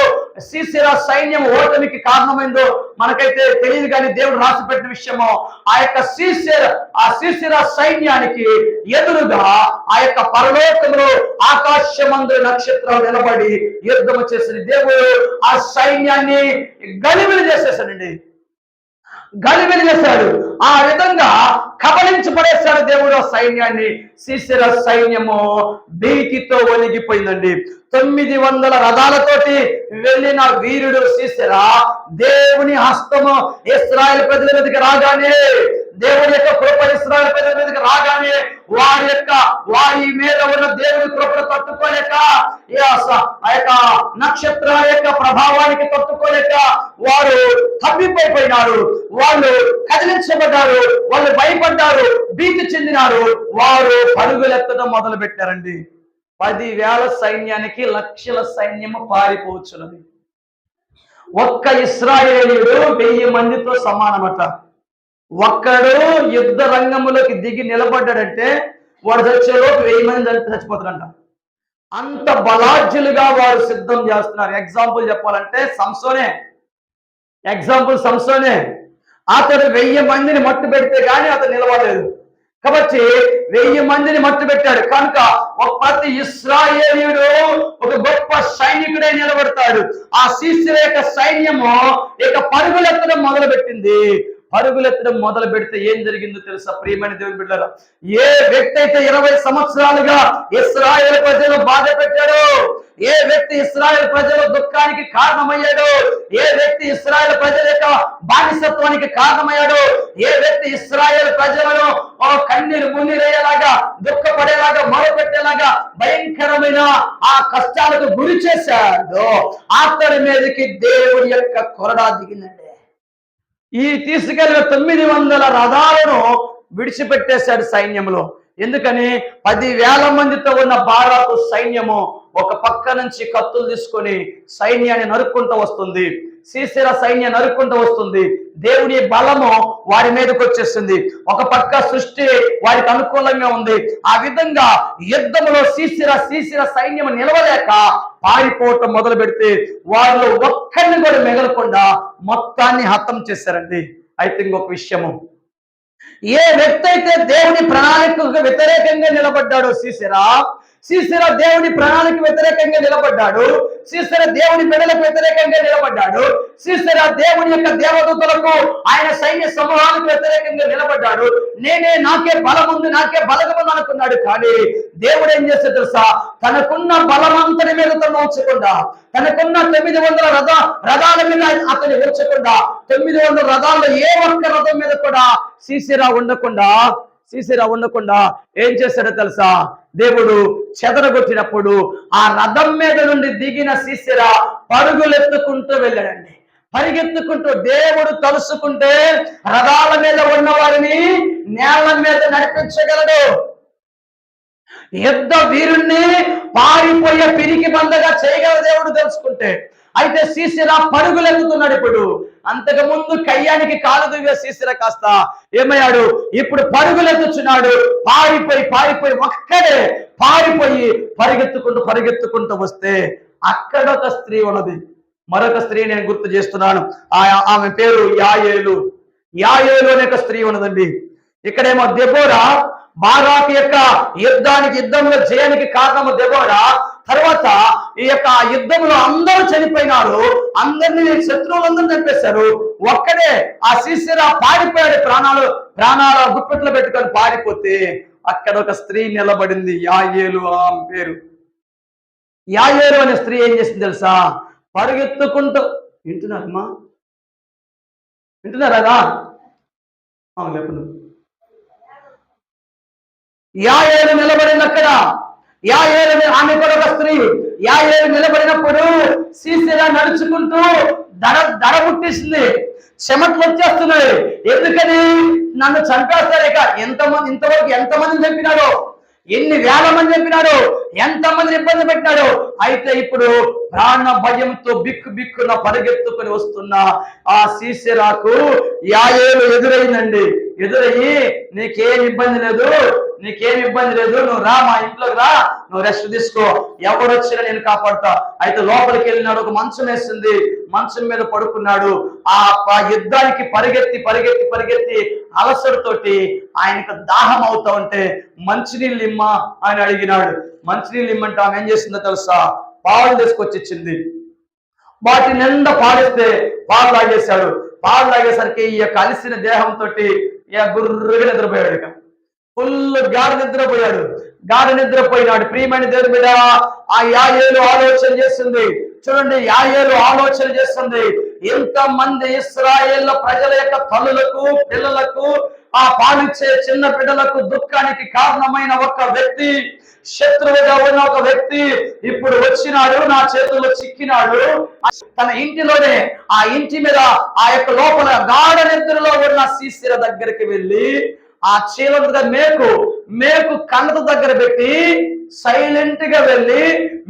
సీసెరా సైన్యం ఓటమికి కారణమైందో మనకైతే తెలియదు, కానీ దేవుడు రాసిపెట్టిన విషయము ఆ యొక్క సీసెరా సైన్యానికి ఎదురుగా ఆ యొక్క పరలోకంలో ఆకాశమందు నక్షత్రాలు నిలబడి యుద్ధము చేసిన దేవుడు ఆ సైన్యాన్ని గలిబిలి చేసేసాడండి. గలిబిలి చేశాడు. ఆ విధంగా కబలించి పడేశాడు దేవుడు ఆ సైన్యాన్ని. సీసెరా సైన్యము భీతితో వణిగిపోయిందండి. 900 రథాలతోటి వెళ్ళిన వీరుడు సీసెరా దేవుని హస్తము ఇశ్రాయేలు ప్రజల మీదకి రాగానే, దేవుని యొక్క కృప ఇశ్రాయేలు ప్రజల మీదకి రాగానే వారి మీద ఉన్న దేవుని కృపను తట్టుకోలేక, ఆ యొక్క నక్షత్రాల యొక్క ప్రభావానికి తట్టుకోలేక వారు తప్పిపోయినారు. వాళ్ళు కదిలించబడ్డారు, వాళ్ళు భయపడ్డారు, భీతి చెందినారు. వారు పరుగులెత్తడం మొదలు పెట్టారండి. 10,000 సైన్యానికి లక్షల సైన్యము పారిపోవచ్చున్నది. ఒక్క ఇశ్రాయేలీయుడు 1000 మందితో సమానమట. ఒక్కడు యుద్ధ రంగంలోకి దిగి నిలబడ్డాడంటే వాడు చచ్చేలోపు 1000 మంది చచ్చిపోతారంట. అంత బలాఢ్యులుగా వారు సిద్ధం చేస్తున్నారు. ఎగ్జాంపుల్ చెప్పాలంటే సంసోనే. ఎగ్జాంపుల్ సంసోనే. అతడు 1000 మందిని మట్టు పెడితే గాని అతను నిలవలేదు. కాబట్టి 1000 మందిని మట్టు పెట్టాడు కనుక ఒక ప్రతి ఇశ్రాయేలీయుడు ఒక గొప్ప సైనికుడే నిలబడతాడు. ఆ సీసెరా యొక్క సైన్యము ఇక పరుగులెత్తడం మొదలు పెట్టింది. పరుగులెత్తడం మొదలు పెడితే ఏం జరిగిందో తెలుసా ప్రియమైన దేవుని బిడ్డలారా? ఏ వ్యక్తి అయితే 20 సంవత్సరాలుగా ఇశ్రాయేలు ప్రజలు బాధ పెట్టాడో, ఏ వ్యక్తి ఇశ్రాయేలు ప్రజల దుఃఖానికి కారణమయ్యాడో, ఏ వ్యక్తి ఇశ్రాయేలు ప్రజల యొక్క బానిసత్వానికి కారణమయ్యాడో, ఏ వ్యక్తి ఇశ్రాయేలు ప్రజలను కన్నీరు మున్నీరయ్యేలాగా, దుఃఖపడేలాగా, మొరపెట్టేలాగా భయంకరమైన ఆ కష్టాలకు గురి చేశాడో అతడి మీదకి దేవుడి యొక్క కొరడా దిగిందండి. ఈ తీసుకెళ్లిన 900 రథాలను విడిచిపెట్టేశాడు సైన్యంలో. ఎందుకని? 10,000 మందితో ఉన్న బారాకు సైన్యము ఒక పక్క నుంచి కత్తులు తీసుకొని సైన్యాన్ని నరుక్కుంటూ వస్తుంది. సీసెరా సైన్యం నరుక్కుంటూ వస్తుంది. దేవుని బలము వారి మీదకి వచ్చేస్తుంది. ఒక పక్క సృష్టి వారికి అనుకూలంగా ఉంది. ఆ విధంగా యుద్ధంలో సీసెరా సైన్యం నిలవలేక పారిపోవటం మొదలు పెడితే వాళ్ళు ఒక్కరిని కూడా మిగలకుండా మొత్తాన్ని హతం చేశారండి. అయితే ఇంకొక విషయము, ఏ వ్యక్తి అయితే దేవుని ప్రణాళికకు వ్యతిరేకంగా నిలబడ్డాడో సీసెరా దేవుని ప్రణాళిక వ్యతిరేకంగా నిలబడ్డాడు. సీసెరా దేవుని బిడ్డలకు వ్యతిరేకంగా నిలబడ్డాడు. సీసెరా దేవుని యొక్క దేవదూతలకు, ఆయన సైన్య సమూహాలకు వ్యతిరేకంగా నిలబడ్డాడు. నాకే బలం ఉంది, నాకే బలగముంది అనుకున్నాడు. కానీ దేవుడు ఏం చేస్తే తెలుసా? తనకున్న బలమంతని మీద తను ఉంచకుండా, తనకున్న 900 రథాల మీద అతన్ని ఉంచకుండా, 900 రథాల్లో ఏ ఒక్క రథం మీద కూడా సీసెరా ఉండకుండా ఏం చేశాడో తెలుసా? దేవుడు చెదరగొట్టినప్పుడు ఆ రథం మీద నుండి దిగిన సీసెరా పరుగులెత్తుకుంటూ వెళ్ళాడండి. పరిగెత్తుకుంటూ దేవుడు తలుసుకుంటే రథాల మీద ఉన్న వారిని నేల మీద నడిపించగలడు. యుద్ధ వీరుణ్ణి పారిపోయే పిరికి బందగా చేయగల దేవుడు తెలుసుకుంటే. అయితే సీసెరా పరుగులెత్తుతున్నాడు. ఇప్పుడు అంతకు ముందు కయ్యానికి కాలు దువ్వే సీసెరా కాస్త ఏమయ్యాడు? ఇప్పుడు పరుగులెత్తుచున్నాడు. పారిపోయి ఒక్కడే పరిగెత్తుకుంటూ వస్తే అక్కడ ఒక స్త్రీ ఉన్నది. మరొక స్త్రీ నేను గుర్తు చేస్తున్నాను. ఆమె పేరు యాయేలు అనే ఒక స్త్రీ ఉన్నదండి. ఇక్కడేమో దెబోరా, బారాకు యొక్క యుద్ధంలో జయానికి కారణము దెబోరా. తర్వాత ఈ యొక్క యుద్ధంలో అందరూ చనిపోయినారు. అందరినీ శత్రువులందరూ చంపేశారు. ఒక్కడే ఆ సీసెరా పారిపోయాడు. ప్రాణాల గుప్పెట్లో పెట్టుకొని పారిపోతే అక్కడ ఒక స్త్రీ నిలబడింది. యాయేలు ఆమె పేరు. యాయేలు అనే స్త్రీ ఏం చేసింది తెలుసా? పరిగెత్తుకుంటూ వింటున్నారా? లేకుండా యాయేలు నిలబడింది అక్కడ. ఆమె కూడా ఒక స్త్రీ. యాయేలు నిలబడినప్పుడు సీసెరా నడుచుకుంటూ దడ పుట్టేసింది. చెమట్లు వచ్చేస్తున్నాయి. ఎందుకని? నన్ను చంపేస్తారు. ఇక ఇంతవరకు ఎంతమందిని చంపినాడో, ఎన్ని వేల మంది చంపినాడు, ఎంతమందిని ఇబ్బంది పెట్టినాడు. అయితే ఇప్పుడు ప్రాణ భయంతో బిక్కున పరిగెత్తుకుని వస్తున్న ఆ సీసెరాకు యాయేలు ఎదురైందండి. ఎదురయ్యి నీకేం ఇబ్బంది లేదు, నువ్వు రా, మా ఇంట్లోకి రా, నువ్వు రెస్ట్ తీసుకో, ఎవరు వచ్చినా నేను కాపాడుతా. అయితే లోపలికి వెళ్ళినాడు. ఒక మంచం వేస్తుంది. మంచం మీద పడుకున్నాడు. ఆ యుద్ధానికి పరిగెత్తి అలసటతోటి ఆయనకు దాహం అవుతా ఉంటే మంచినీళ్ళు ఇమ్మా అని అడిగినాడు. మంచినీళ్ళు ఇమ్మంటే ఆమె ఏం చేసిందో తెలుసా? పాలు తీసుకొచ్చి ఇచ్చింది. వాటి నిండా పాలిస్తే పాలు తాగేశాడు. పాలు తాగేసరికి ఈ యొక్క అలిసిన దేహంతో గుర్రుగా నిద్రపోయాడు. ఇక ఫుల్ గాఢ నిద్రపోయినాడు. ప్రియమైన దేవుని మీద ఆ యాయేలు ఆలోచన చేస్తుంది. చూడండి, యాయేలు ఆలోచన చేస్తుంది. ఎంతమంది ఇశ్రాయేలు ప్రజల యొక్క తల్లులకు, పిల్లలకు, ఆ పాలిచ్చే చిన్న బిడ్డలకు దుఃఖానికి కారణమైన ఒక వ్యక్తి, శత్రువుగా ఉన్న ఒక వ్యక్తి ఇప్పుడు వచ్చినాడు, నా చేతుల్లో చిక్కినాడు. తన ఇంటిలోనే, ఆ ఇంటి మీద, ఆ యొక్క లోపల గాఢ నిద్రలో ఉన్న సీసెరా దగ్గరికి వెళ్ళి ఆ చీలగా మేకు కన్నత దగ్గర పెట్టి, సైలెంట్ గా వెళ్ళి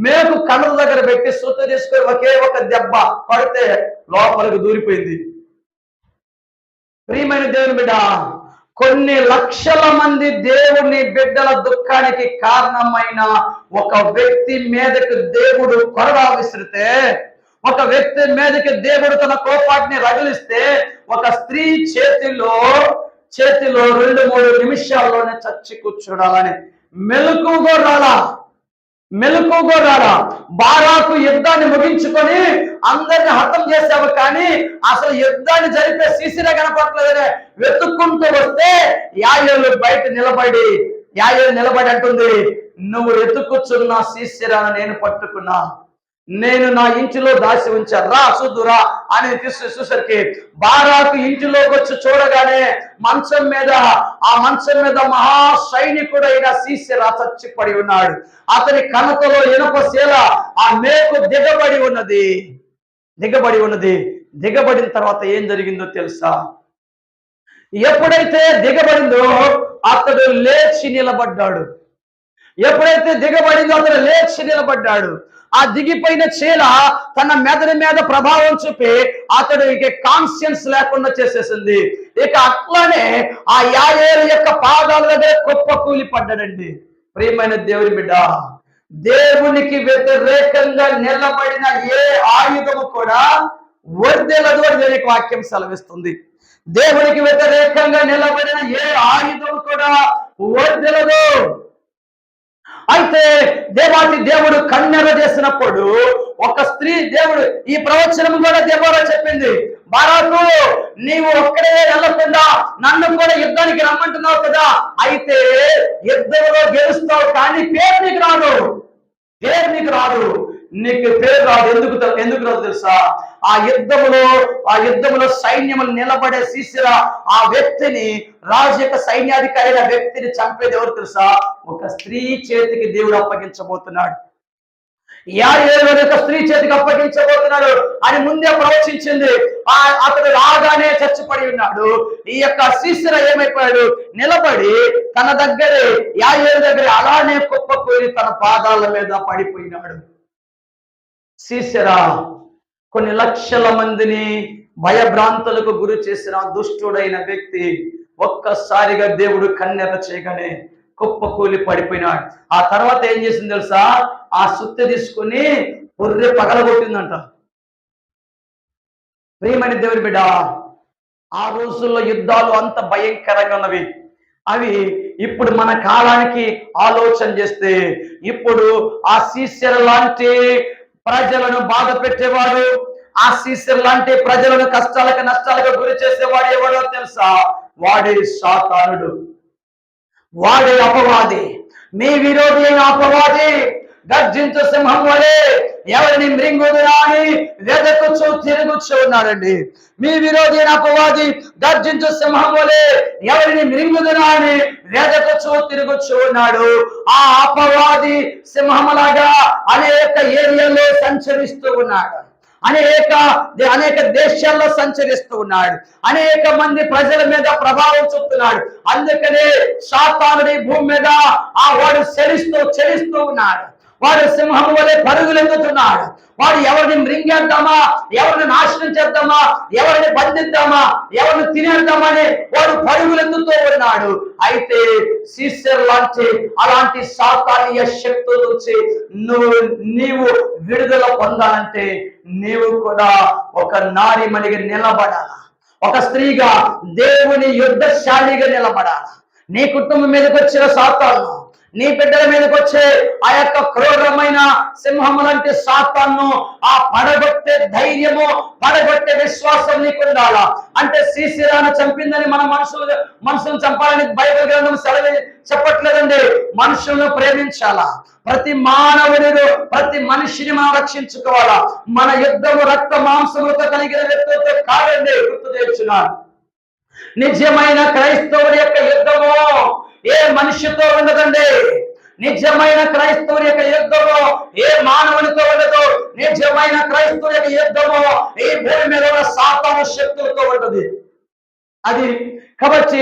మేకు కన్నత దగ్గర పెట్టి సుత్త తీసుకొని ఒకే ఒక దెబ్బ పడితే లోపలికి దూరిపోయింది. ప్రియమైన దేవుని బిడ్డ, కొన్ని లక్షల మంది దేవుని బిడ్డల దుఃఖానికి కారణమైన ఒక వ్యక్తి మీదకు దేవుడు కొరడా విసిరితే, ఒక వ్యక్తి మీదకి దేవుడు తన కోపాగ్ని రగిలిస్తే ఒక స్త్రీ చేతిలో 2-3 నిమిషాల్లోనే చచ్చి కూర్చోడాలని మెలకుగా రాలా. బారాకు యుద్ధాన్ని ముగించుకొని అందరిని హతం చేసావు, కానీ అసలు యుద్ధాన్ని జరిపే సీసీనే కనపడలేదనే వెతుక్కుంటూ వస్తే యాయేలు బయట నిలబడి అంటుంది, నువ్వు వెతుకుచున్న సీసీరాను నేను పట్టుకున్నా, నేను నా ఇంటిలో దాచి ఉంచా, రా సుద్దురా అని చూసరికి బారాకు ఇంటిలోకి వచ్చి చూడగానే మంచం మీద మహా సైనికుడైన సీసెరా చచ్చిపడి ఉన్నాడు. అతని కణతలో ఇనుపశీల ఆ మేకు దిగబడి ఉన్నది. దిగబడిన తర్వాత ఏం జరిగిందో తెలుసా? ఎప్పుడైతే దిగబడిందో అతడు లేచి నిలబడ్డాడు. ఆ దిగిపోయిన చీల తన మెదడు మీద ప్రభావం చూపి అతడు ఇక కాన్షియన్స్ లేకుండా చేసేసింది. ఇక అట్లానే ఆ యాయేలు యొక్క పాదాల దగ్గర కుప్పకూలి పడ్డాడండి. ప్రియమైన దేవుని బిడ్డ, దేవునికి వ్యతిరేకంగా నిలబడిన ఏ ఆయుధము కూడా వర్దెలదు అని దేవునికి వాక్యం సెలవిస్తుంది. దేవునికి వ్యతిరేకంగా నిలబడిన ఏ ఆయుధము కూడా వర్దెలదు. అయితే దేవుడు కన్నెర చేసినప్పుడు ఒక స్త్రీ, దేవుడు ఈ ప్రవచనం కూడా దేవరా చెప్పింది, బారాకు నీవు ఒక్కడే వెళ్ళకుండా నన్ను కూడా యుద్ధానికి రమ్మంటున్నావు కదా, అయితే యుద్ధంలో గెలుస్తావు, కానీ పేరు నీకు రాదు. నీకు పేరు రాదు. ఎందుకు రాదు తెలుసా? ఆ యుద్ధములో సైన్యములు నిలబడే సీసెరా ఆ వ్యక్తిని, రాజు యొక్క సైన్యాధికారి అయిన వ్యక్తిని చంపేది ఎవరు తెలుసా? ఒక స్త్రీ చేతికి దేవుడు అప్పగించబోతున్నాడు. యాయేలు యొక్క స్త్రీ చేతికి అప్పగించబోతున్నాడు అని ముందే ప్రవచించింది. అతడు రాగానే చచ్చిపడి ఉన్నాడు. ఈ యొక్క సీసెరా ఏమైపోయాడు? నిలబడి తన దగ్గరే యాయేలు దగ్గర అలానే కుప్పకూలి తన పాదాల మీద పడిపోయినాడు. సీసెరా కొన్ని లక్షల మందిని భయభ్రాంతులకు గురి చేసిన దుష్టుడైన వ్యక్తి ఒక్కసారిగా దేవుడు కన్నెర చేయగానే కుప్పకూలి పడిపోయినాడు. ఆ తర్వాత ఏం చేసింది తెలుసా? ఆ సుత్తె తీసుకుని పొర్రె పగలగొట్టిందంట. ప్రియమైన దేవుని బిడ్డ, ఆ రోజుల్లో యుద్ధాలు అంత భయంకరంగా ఉన్నవి. అవి ఇప్పుడు మన కాలానికి ఆలోచన చేస్తే, ఇప్పుడు ఆ సీసెరా లాంటి ప్రజలను బాధ పెట్టేవాడు, ఆ సీసెరా లాంటి ప్రజలను కష్టాలకు నష్టాలకు గురి చేసేవాడు ఎవడో తెలుసా? వాడే సాతానుడు, వాడే అపవాది, మీ విరోధి అయిన అపవాది. గర్జించు సింహం వలె ఎవరిని మృంగుదునా అని వెదకుచూ తిరుగుచూ ఉన్నాడండి. మీ విరోధి అయిన అపవాది గర్జించు సింహం వలె ఎవరిని మృంగుదునా అని వెదకుచూ తిరుగుచూ ఉన్నాడు. ఆ అపవాది సింహంలాగా అనేక ఏరియాల్లో సంచరిస్తూ ఉన్నాడు, అనేక దేశాల్లో సంచరిస్తూ ఉన్నాడు, అనేక మంది ప్రజల మీద ప్రభావం చూపుతున్నాడు. అందుకనే సాతానుడి భూమి మీద వాడు చలిస్తూ ఉన్నాడు. వాడు సింహం వలె పరుగులెత్తుతున్నాడు. వాడు ఎవరిని మృంగేద్దామా, ఎవరిని నాశనం చేద్దామా, ఎవరిని బంధిద్దామా, ఎవరిని తినేద్దామని వాడు పరుగులెత్తుతూ ఉన్నాడు. అయితే సీసెరా లాంటి అలాంటి సాతానీయ శక్తుల నుంచి నీవు విడుదల పొందాలంటే నీవు కూడా ఒక నారీమణిగా నిలబడాల, ఒక స్త్రీగా దేవుని యుద్ధశాలిగా నిలబడాల. నీ కుటుంబం మీదకి వచ్చిన సాతాను, నీ బిడ్డల మీదకి వచ్చే ఆ యొక్క క్రూరమైన సింహము లాంటి సాతాను ఆ పడగొట్టే ధైర్యము, పడగొట్టే విశ్వాసం నీకు ఉండాలా. అంటే సీసెరాను చంపిందని మన మనుషులను చంపాలని బైబిల్ గ్రంథం చెప్పట్లేదండి. మనుషులను ప్రేమించాలా. ప్రతి మనిషిని మనం రక్షించుకోవాలా. మన యుద్ధము రక్త మాంసములతో కలిగిన వ్యక్తులతో కాదండి. గుర్తు తెచ్చున్నాను, నిజమైన క్రైస్తవుడి యొక్క యుద్ధము ఏ మనిషితో ఉండదండి. నిజమైన క్రైస్తవుని యొక్క యుద్ధము ఏ మానవునితో ఉండదు. నిజమైన క్రైస్తవుని యొక్క యుద్ధము ఈ భూమి మీద ఉన్న సాతాను శక్తులతో ఉంటుంది. అది కాబట్టి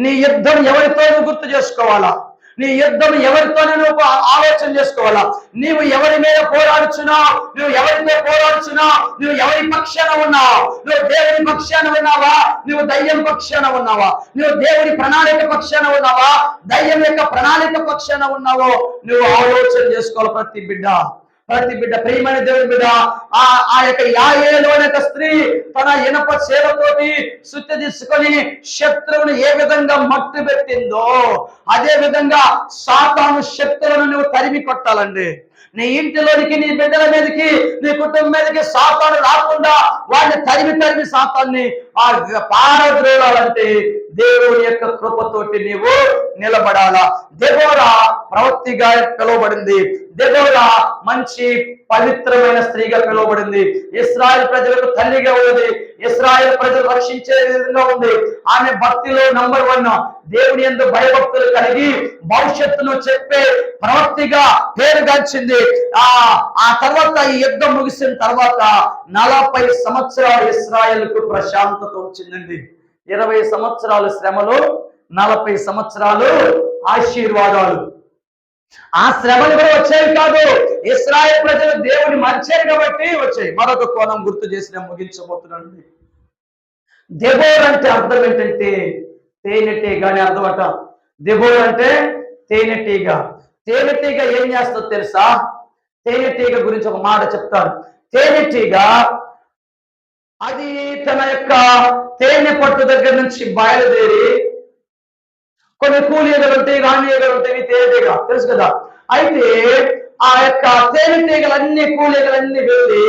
నీ యుద్ధం ఎవరితో గుర్తు చేసుకోవాలా, నీ యుద్ధం ఎవరితోనే నువ్వు ఆలోచన చేసుకోవాలా. నీవు ఎవరి మీద పోరాడుచున్నావు, నువ్వు ఎవరితో పోరాడుచున్నావు, నువ్వు ఎవరి పక్షాన ఉన్నావు. నువ్వు దేవుని పక్షాన ఉన్నావా, నువ్వు దయ్యం పక్షాన ఉన్నావా, నువ్వు దేవుని ప్రణాళిక పక్షాన ఉన్నావా, దయ్యం యొక్క ప్రణాళిక పక్షాన ఉన్నావో నువ్వు ఆలోచన చేసుకోవాలి. ప్రతి బిడ్డ ప్రతి బిడ్డ, ప్రియమైన దేవుని బిడ్డ, ఆ ఆ యొక్క యాయేలు అనే యొక్క స్త్రీ తన ఇనప చేలతోటి శుద్ధి తీసుకొని శత్రువుని ఏ విధంగా మట్టు పెట్టిందో అదే విధంగా సాతాను శక్తులను నువ్వు తరిమి కొట్టాలండి. నీ ఇంటిలోనికి, నీ బిడ్డల మీదకి, నీ కుటుంబం మీదకి సాతాను రాకుండా వాడిని తరిమి సాతాన్ని పారద్రోలాలంటే దేవుని యొక్క కృపతోటి నీవు నిలబడాలా. దెబోరా ప్రవక్తిగా పిలువబడింది. దెబోరా మంచి పవిత్రమైన స్త్రీగా పిలువబడింది. ఇశ్రాయేలు ప్రజలకు తల్లిగా ఉన్నది. ఇశ్రాయేలు ప్రజలు రక్షించే విధంగా ఉంది. ఆమె భక్తిలో నంబర్ 1, దేవుని యందు భయభక్తులు కలిగి భవిష్యత్తును చెప్పే ప్రవక్తిగా పేరుగాంచింది. ఆ తర్వాత ఈ యుద్ధం ముగిసిన తర్వాత 40 సంవత్సరాలు ఇశ్రాయేలుకు ప్రశాంతత వచ్చిందండి. 20 సంవత్సరాలు శ్రమలు, 40 సంవత్సరాలు ఆశీర్వాదాలు. ఆ శ్రమలు కూడా వచ్చేవి కాదు, ఇశ్రాయేలు ప్రజలు దేవుని మర్చారు కాబట్టి వచ్చాయి. మరొక కోణం గుర్తు చేసిన ముగించబోతున్నాను. దెబోర్ అంటే అర్థం ఏంటంటే తేనెటీగ అని అర్థం అట. దెబోర్ అంటే తేనెటీగ. తేనెటీగ ఏం చేస్తుందో తెలుసా? తేనెటీగ గురించి ఒక మాట చెప్తారు. తేనెటీగ అది తన యొక్క తేనె పట్టు దగ్గర నుంచి బయలుదేరి కొన్ని కూలీగలు ఉంటాయి, రాణీగలు ఉంటాయి, తేనెటీగ తెలుసు కదా. అయితే ఆ యొక్క తేనెటీగలన్నీ, కూలీగలన్నీ వెళ్ళి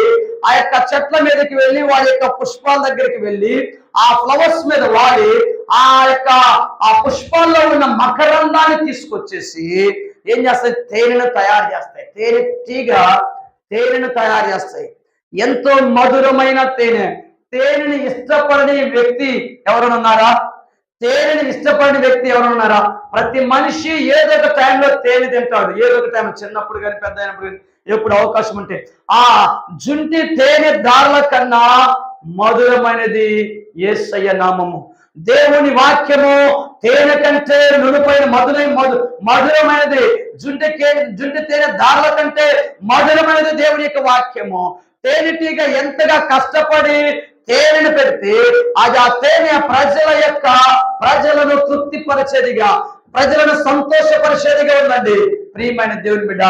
ఆ యొక్క చెట్ల మీదకి వెళ్ళి వారి యొక్క పుష్పాల దగ్గరికి వెళ్ళి ఆ ఫ్లవర్స్ మీద వాడి ఆ పుష్పాల్లో ఉన్న మకరందాన్ని తీసుకొచ్చేసి ఏం చేస్తాయి? తేనెను తయారు చేస్తాయి. తేనెటీగ తేనెను తయారు చేస్తాయి. ఎంతో మధురమైన తేనె. తేనెని ఇష్టపడని వ్యక్తి ఎవరైనా ఉన్నారా? తేనెని ఇష్టపడిన వ్యక్తి ఎవరైనా ఉన్నారా? ప్రతి మనిషి ఏదో ఒక టైంలో తేనె తింటాడు. ఏదో ఒక టైం, చిన్నప్పుడు కానీ పెద్ద అయినప్పుడు కానీ, ఎప్పుడు అవకాశం ఉంటే. ఆ జుంటి తేనె దారుల కన్నా మధురమైనది యేసయ్య నామము. దేవుని వాక్యము తేనె కంటే నునుపైన మధురమైనది. జుంటి తేనె దారుల కంటే మధురమైనది దేవుని యొక్క వాక్యము. తేనెటీగ ఎంతగా కష్టపడి తేనెను పెడితే అది ఆ తేనె ప్రజలను తృప్తిపరిచేదిగా, ప్రజలను సంతోషపరిచేదిగా ఉందండి. ప్రియమైన దేవుని బిడ్డ,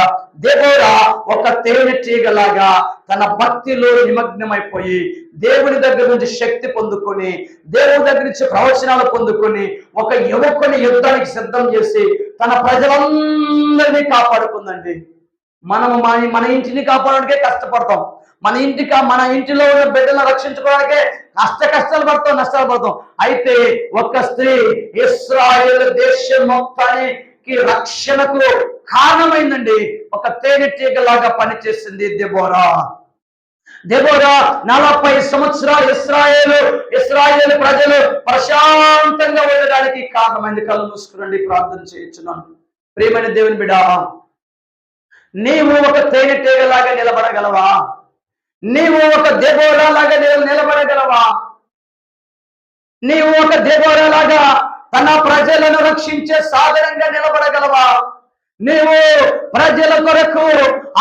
దెబోరా ఒక తేనెటీగలాగా తన భక్తిలో నిమగ్నమైపోయి దేవుని దగ్గర నుంచి శక్తి పొందుకొని, దేవుని దగ్గర నుంచి ప్రవచనాలు పొందుకొని ఒక యువకుని యుద్ధానికి సిద్ధం చేసి తన ప్రజలందరినీ కాపాడుకుందండి. మనము మన ఇంటిని కాపాడడానికే కష్టపడతాం. మన ఇంటిలో ఉన్న బిడ్డలను రక్షించుకోవడానికే నష్టాలు పడతాం. అయితే ఒక స్త్రీ ఇశ్రాయేలు దేశం మొత్తానికి రక్షణకు కారణమైందండి. ఒక తేనెటీగలాగా పనిచేసింది దెబోరా. 40 సంవత్సరాలు ఇశ్రాయేలు ప్రజలు ప్రశాంతంగా ఉండడానికి కారణమైంది. కళ్ళు మూసుకురండి, ప్రార్థన చేయించున్నాను. ప్రియమైన దేవుని బిడ్డ, నీవు ఒక తేనెటీగలాగా నిలబడగలవా? నీవు ఒక దెబోరా లాగా నిలబడగలవా? నీవు ఒక దెబోరా లాగా తన ప్రజలను రక్షించే సాధనంగా నిలబడగలవా? నీవు ప్రజల కొరకు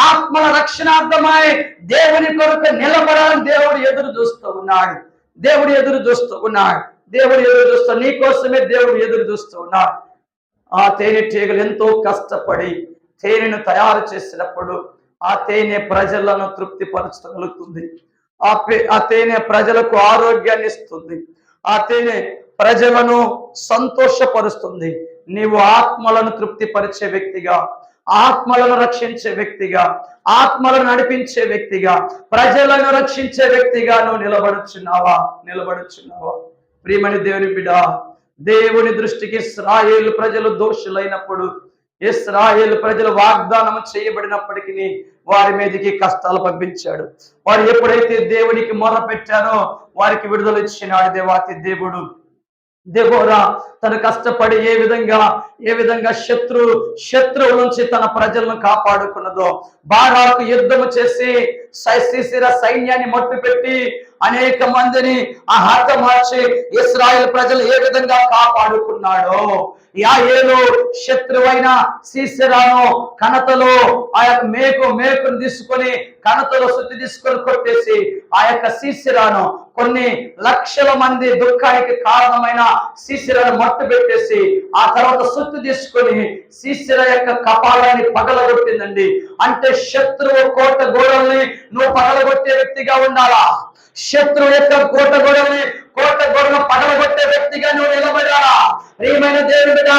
ఆత్మల రక్షణార్థమై దేవుని కొరకు నిలబడాలని దేవుడు ఎదురు చూస్తూ ఉన్నాడు. నీ కోసమే దేవుడు ఎదురు చూస్తూ ఉన్నాడు. ఆ తేనెటీగలు ఎంతో కష్టపడి తేనెను తయారు చేసినప్పుడు ఆ తేనె ప్రజలను తృప్తిపరచగలుగుతుంది. ఆ తేనె ప్రజలకు ఆరోగ్యాన్ని ఇస్తుంది. ఆ తేనె ప్రజలను సంతోషపరుస్తుంది. నీవు ఆత్మలను తృప్తిపరిచే వ్యక్తిగా, ఆత్మలను రక్షించే వ్యక్తిగా, ఆత్మలను నడిపించే వ్యక్తిగా, ప్రజలను రక్షించే వ్యక్తిగా నువ్వు నిలబడుచున్నావా? ప్రియమైన దేవుని బిడ్డ, దేవుని దృష్టికి ఇశ్రాయేలు ప్రజలు దోషులైనప్పుడు, ఇశ్రాయేలు ప్రజలు వాగ్దానం చేయబడినప్పటికీ వారి మీదకి కష్టాలు పంపించాడు. వారు ఎప్పుడైతే దేవునికి మొర్ర పెట్టారో వారికి విడుదల ఇచ్చినాడు దేవాతి దేవుడు. దెబోరా తను కష్టపడి ఏ విధంగా శత్రువు నుంచి తన ప్రజలను కాపాడుకున్నదో, బారాకు యుద్ధము చేసి సైన్యాన్ని మట్టు పెట్టి అనేక మందిని ఆ హతమార్చి ఇశ్రాయేల్ ప్రజలు ఏ విధంగా కాపాడుకున్నాడో, యాయేలు శత్రువైన సీసెరాను కణతలో ఆ యొక్క మేకును తీసుకొని కణతలో సుత్తి తీసుకొని కొట్టేసి ఆ యొక్క సీసెరాను కొన్ని లక్షల మంది దుఃఖానికి కారణమైన సీసెరాను మట్టు పెట్టేసి ఆ తర్వాత సుత్తి తీసుకొని సీసెర యొక్క కపాలాన్ని పగలగొట్టిందండి. అంటే శత్రువు కోట గోడల్ని నువ్వు పగలగొట్టే వ్యక్తిగా ఉండాలా? శత్రువు యొక్క కోట గోడను పగలగొట్టే వ్యక్తిగా నువ్వు నిలబడాలా? ప్రియమైన దేవుని బిడ్డ,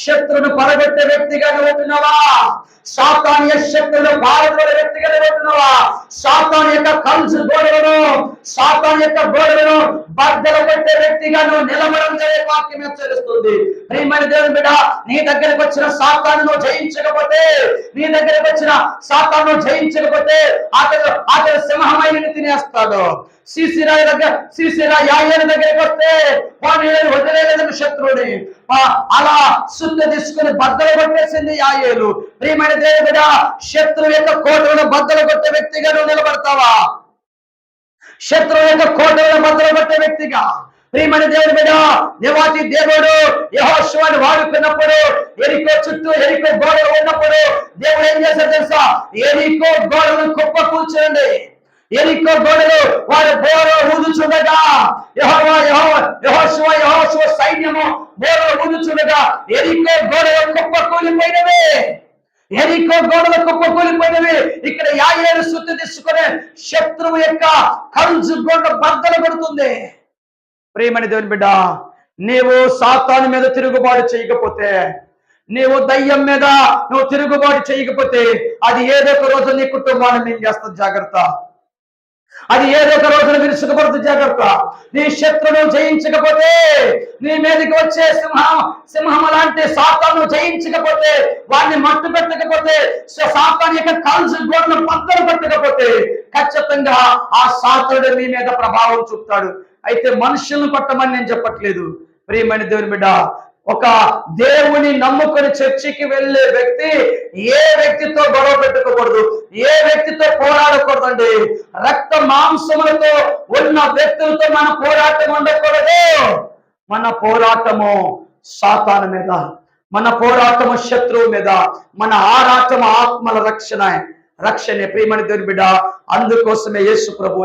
శత్రువును పడగొట్టే వ్యక్తిగా నువ్వు ఉంటున్నావా? సాతాను శత్రువును పారగొట్టే వ్యక్తిగా నువ్వు ఉంటున్నావా? సాతాను యొక్క కంచు గోడలను, సాతాను యొక్క గోడలను బద్దలు కొట్టే వ్యక్తిగా నువ్వు నిలబడం వాక్యం హెచ్చరిస్తుంది. ప్రియమైన దేవుని బిడ్డ, నీ దగ్గరకు వచ్చిన సాతాను నువ్వు జయించకపోతే, అతను సింహమైన తినేస్తాడు. సీసెరా యాయేలు దగ్గరికి వస్తే వాడిని వదిలేదని శత్రువుని అలా శుద్ధ తీసుకుని బద్దలు కొట్టేసింది యాయేలు. ప్రియమైన దేవుని బిడ్డ, శత్రువు యొక్క కోటలను బద్దలు కొట్టే వ్యక్తిగా నువ్వు నిలబడతావా? శత్రువు యొక్క కోటలను బద్దలు కొట్టే వ్యక్తిగా. ప్రియమైన దేవుని బిడ్డ, దేవాతి దేవుడు యెహోషువను వాడుకున్నప్పుడు, ఎరికో గోడలు ఉన్నప్పుడు దేవుడు ఏం చేశాడు తెలుసా? ఎరికో గోడలు కుప్ప కూర్చోండి. ఎరికో గోడలు వారి బోర ఊదుచుండగా యెహోషువ సైన్యము బోర ఊదుచుండగా ఎరికో గోడలు కుప్ప కూలిపోయినవే. ఇక్కడ యాయేలు సుత్తి తీసుకునే శత్రువు యొక్క కంచు గోడ బద్దలు కొడుతుంది. ప్రియమైన దేవుని బిడ్డ, నీవు సాతాను మీద తిరుగుబాటు చేయకపోతే, నీవు దయ్యం మీద నువ్వు తిరుగుబాటు చేయకపోతే, అది ఏదో ఒక రోజు నీ కుటుంబాన్ని నేను చేస్తుంది. జాగ్రత్త. అది ఏదో ఒక రోజున విరుచుకుపడుతుంది. జాగ్రత్త. నీ శత్రువును జయించకపోతే, నీ మీదకి వచ్చే సింహం లాంటి సాతాను జయించకపోతే, వాడిని మట్టు పెట్టకపోతే, సాతాను యొక్క కంచు గోడను బద్దలు పెట్టకపోతే, ఖచ్చితంగా ఆ సాతానుడు నీ మీద ప్రభావం చూపుతాడు. అయితే మనుషులను పట్టమని నేను చెప్పట్లేదు. ప్రియమైన దేవుని బిడ్డ, ఒక దేవుని నమ్ముకొని చర్చికి వెళ్ళే వ్యక్తి ఏ వ్యక్తితో గొడవ పెట్టుకోకూడదు, ఏ వ్యక్తితో పోరాడకూడదండి. రక్త మాంసములతో ఉన్న వ్యక్తులతో మన పోరాటం ఉండకూడదు. మన పోరాటము సాతాను మీద, మన పోరాటము శత్రువు మీద, మన ఆరాటము ఆత్మల రక్షణే. ప్రియమైన దేవుని బిడ్డ, అందుకోసమే యేసు ప్రభు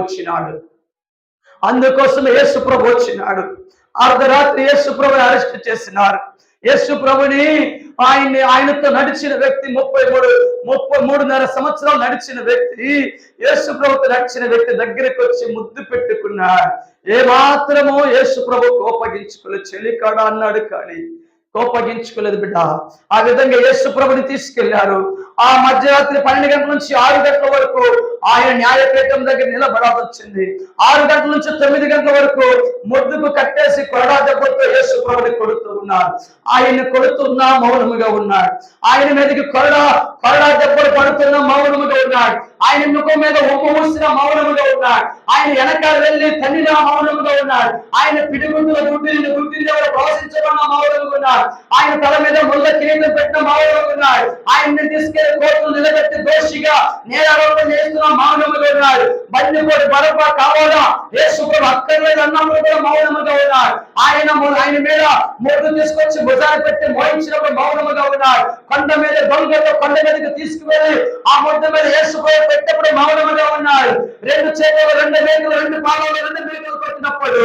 వచ్చినాడు. అర్ధరాత్రి యేసు ప్రభుని అరెస్ట్ చేసినారు. యేసు ప్రభుని ఆయనతో నడిచిన వ్యక్తి 33.5 సంవత్సరాలు నడిచిన వ్యక్తి, యేసు ప్రభుతో నడిచిన వ్యక్తి దగ్గరికి వచ్చి ముద్దు పెట్టుకున్నాడు. ఏమాత్రము యేసు ప్రభు కోపగించుకోలేదు. చెలికాడ అన్నాడు కానీ కోపగించుకోలేదు బిడ్డ. ఆ విధంగా యేసు ప్రభుని తీసుకెళ్లారు. ఆ మధ్యరాత్రి 12 గంటల నుంచి 6 గంటల వరకు ఆయన న్యాయపీఠం దగ్గర నిలబడాల్సి వచ్చింది. 6 గంటల నుంచి 9 గంటల వరకు ముద్దుకు కట్టేసి కొరడా దెబ్బతో యేసు ప్రభుని కొడుతూ ఉన్నారు. ఆయన కొడుతున్నా మౌనముగా ఉన్నాడు. ఆయన మీదకి కొరడా దెబ్బలు పడుతున్నా మౌనముగా ఉన్నాడు. ఆయన ముఖం మీద ఉమ్ము మూసిన మౌనముగా ఉన్నాడు. ఆయన వెనకాల వెళ్ళి తల్లిన మౌనముగా ఉన్నాడు. ఆయన పిడిగుండుల గుడ్డిని ప్రవశించబడిన మౌనముగా ఉన్నాడు. ఆయన తల మీద ముళ్ళ కిరీటం పెట్టిన మౌనముగా ఉన్నాడు. ఆయన్ని తీసుకెళ్లి కోర్టులు నిలబెట్టి దోషిగా నేరారోపణ చేస్తున్న మౌనముగా ఉన్నాడు. బందిపోటు బరబ్బా కావాలా, యేసు ప్రభు అక్కర్లేదు అన్నప్పుడు కూడా మౌనముగా ఉన్నాడు. ఆయన మీద ముద్దు తీసుకొచ్చి భుజాన్ని పెట్టి మోయించినప్పుడు మౌనముగా ఉన్నాడు. కొండ మీద దొంగతో కొండ మీదకి తీసుకువెళ్ళి ఆ ముద్ద మీద యేసు ప్రభు పెట్టినప్పుడు మౌనముగా ఉన్నాడు. 2 చేతులు 2 మేకులు 2 పాదాలు 2 మేకులు పెట్టినప్పుడు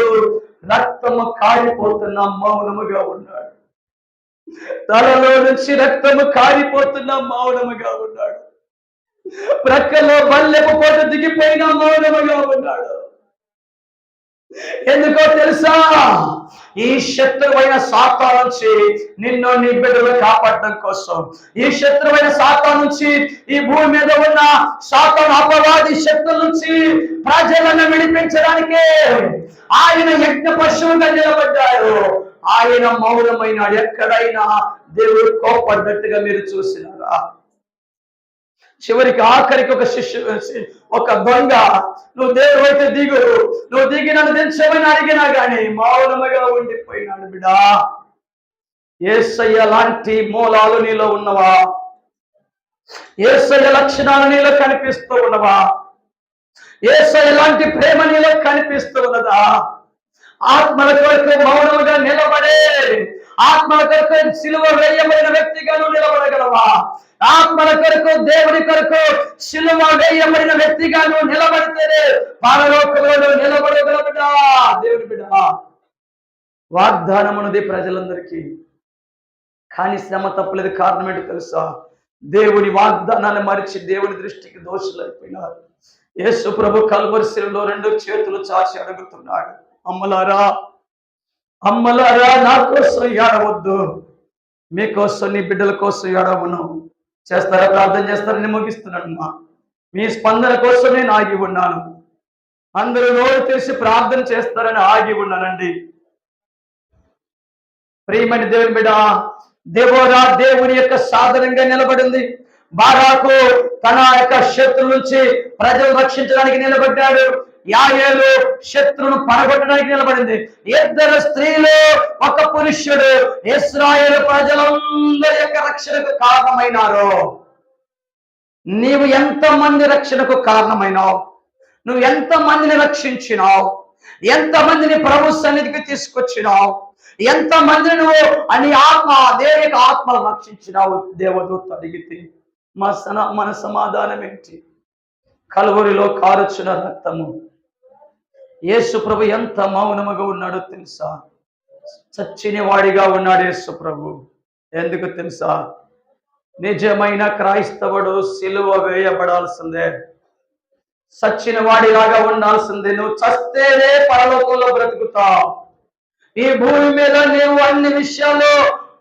రక్తము కారిపోతున్న మౌనముగా ఉన్నాడు. తలలో నుంచి రక్తము కారిపోతున్న మౌనముగా ఉన్నాడు. ప్రక్కలో బల్లెపు పోటు దిగిపోయిన మౌనముగా ఉన్నాడు. ఎందుకో తెలుసా? ఈ శత్రువైన సాతాను నుంచి నిన్ను నీ బిడ్డలు కాపాడడం కోసం, ఈ శత్రువైన సాతాను నుంచి, ఈ భూమి మీద ఉన్న సాతాను అపవాది శక్తుల నుంచి ప్రజలను విడిపించడానికే ఆయన యజ్ఞ పశువుగా నిలబడ్డాడు. ఆయన మౌనమైన ఎక్కడైనా దేవుడు కోపడ్డట్టుగా మీరు చూసినారా? చివరికి ఆఖరికి ఒక దొంగ, నువ్వు దేవుడు అయితే దిగు, నువ్వు దిగి నన్ను దించమని అడిగినా గాని మౌనముగా ఉండిపోయినాడు. బిడా, యేసయ్య లాంటి మూలాలు నీలో ఉన్నవా? యేసయ్య లక్షణాలు నీలో కనిపిస్తూ ఉన్నవా? యేసు ఎలాంటి ప్రేమ నీలో కనిపిస్తూ ఉన్నదా? ఆత్మల కొరకు మౌనముగా నిలబడే, ఆత్మల కొరకు సిలువ వేయబడిన వ్యక్తిగా నువ్వు నిలబడగలవా? ఆత్మల కొరకు, దేవుడి కొరకు సిలువ వేయబడిన వ్యక్తిగా నువ్వు నిలబడితేనే పరలోకంలో నువ్వు నిలబడగలవుడా? దేవుడి బిడ్డ వాగ్దానం ఉన్నది ప్రజలందరికీ, కానీ శ్రమ తప్పలేదు. కారణం ఏంటో తెలుసా? దేవుని వాగ్దానాన్ని మరిచి దేవుని దృష్టికి దోషులైపోయినారు. యేసు ప్రభు కల్వరి శిలువలో 2 చేతులు చాచి అడుగుతున్నాడు, అమ్మలారా, అమ్మలారా, నా కోసం ఏడవద్దు, మీకోసం, నీ బిడ్డల కోసం ఏడవను. చేస్తారా? ప్రార్థన చేస్తారని ముగిస్తున్నాడు. మీ స్పందన కోసం నేను ఆగి ఉన్నాను. అందరూ నోరు తెరిచి ప్రార్థన చేస్తారని ఆగి ఉన్నానండి. ప్రియమైన దేవుని బిడ్డ, దెబోరా దేవుని యొక్క సాధనంగా నిలబడింది. బారాకు తన యొక్క శత్రువు నుంచి ప్రజలు రక్షించడానికి నిలబడ్డాడు. యాయేలు శత్రువును పడగొట్టడానికి నిలబడింది. 2 స్త్రీలు, 1 పురుషుడు ఇశ్రాయేలు ప్రజలందరి యొక్క రక్షణకు కారణమైనారు. నీవు ఎంతమంది రక్షణకు కారణమైనావు? నువ్వు ఎంతమందిని రక్షించినావు? ఎంతమందిని ప్రభు సన్నిధికి తీసుకొచ్చినావు? ఎంతమందిని నువ్వు అని దేవుని ఆత్మలు రక్షించినావు? దేవదూత అడిగితే మన సమాధానం ఏంటి? కల్వరిలో కారుచున్న రక్తము. యేసు ప్రభు ఎంత మౌనముగా ఉన్నాడో తెలుసా? చచ్చిన వాడిగా ఉన్నాడు యేసు ప్రభు. ఎందుకు తెలుసా? నిజమైన క్రైస్తవుడు సిలువ వేయబడాల్సిందే, చచ్చిన వాడిలాగా ఉండాల్సిందే. నువ్వు చస్తేనే పరలోకంలో బ్రతుకుతావు. ఈ భూమి మీద నీవు అన్ని విషయాల్లో,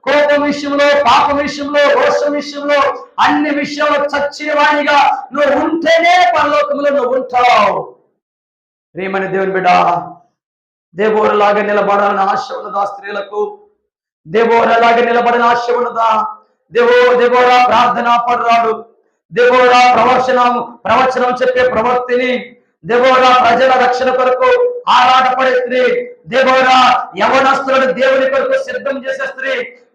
కోపం విషయంలో, పాపం విషయంలో, రోషం విషయంలో, అన్ని విషయాల్లో చచ్చిన వాడిగా నువ్వు ఉంటేనే పరలోకంలో నువ్వు ఉంటావు. ప్రియమైన దేవుని బిడ్డ, దేబోరలాగా నిలబడాలని ఆశ ఉన్నదా స్త్రీలకు? దేబోరలాగా నిలబడిన ఆశ ఉన్నదా? దేబోరా ప్రార్థనా పరురాడు, దేబోరా ప్రవచనం చెప్పే ప్రవక్తిని, దేబోరా ప్రజల రక్షణ కొరకు ఆరాటపడే స్త్రీ, దేబోరా యవనస్తులను దేవుని కొరకు సిద్ధం చేసే స్త్రీ,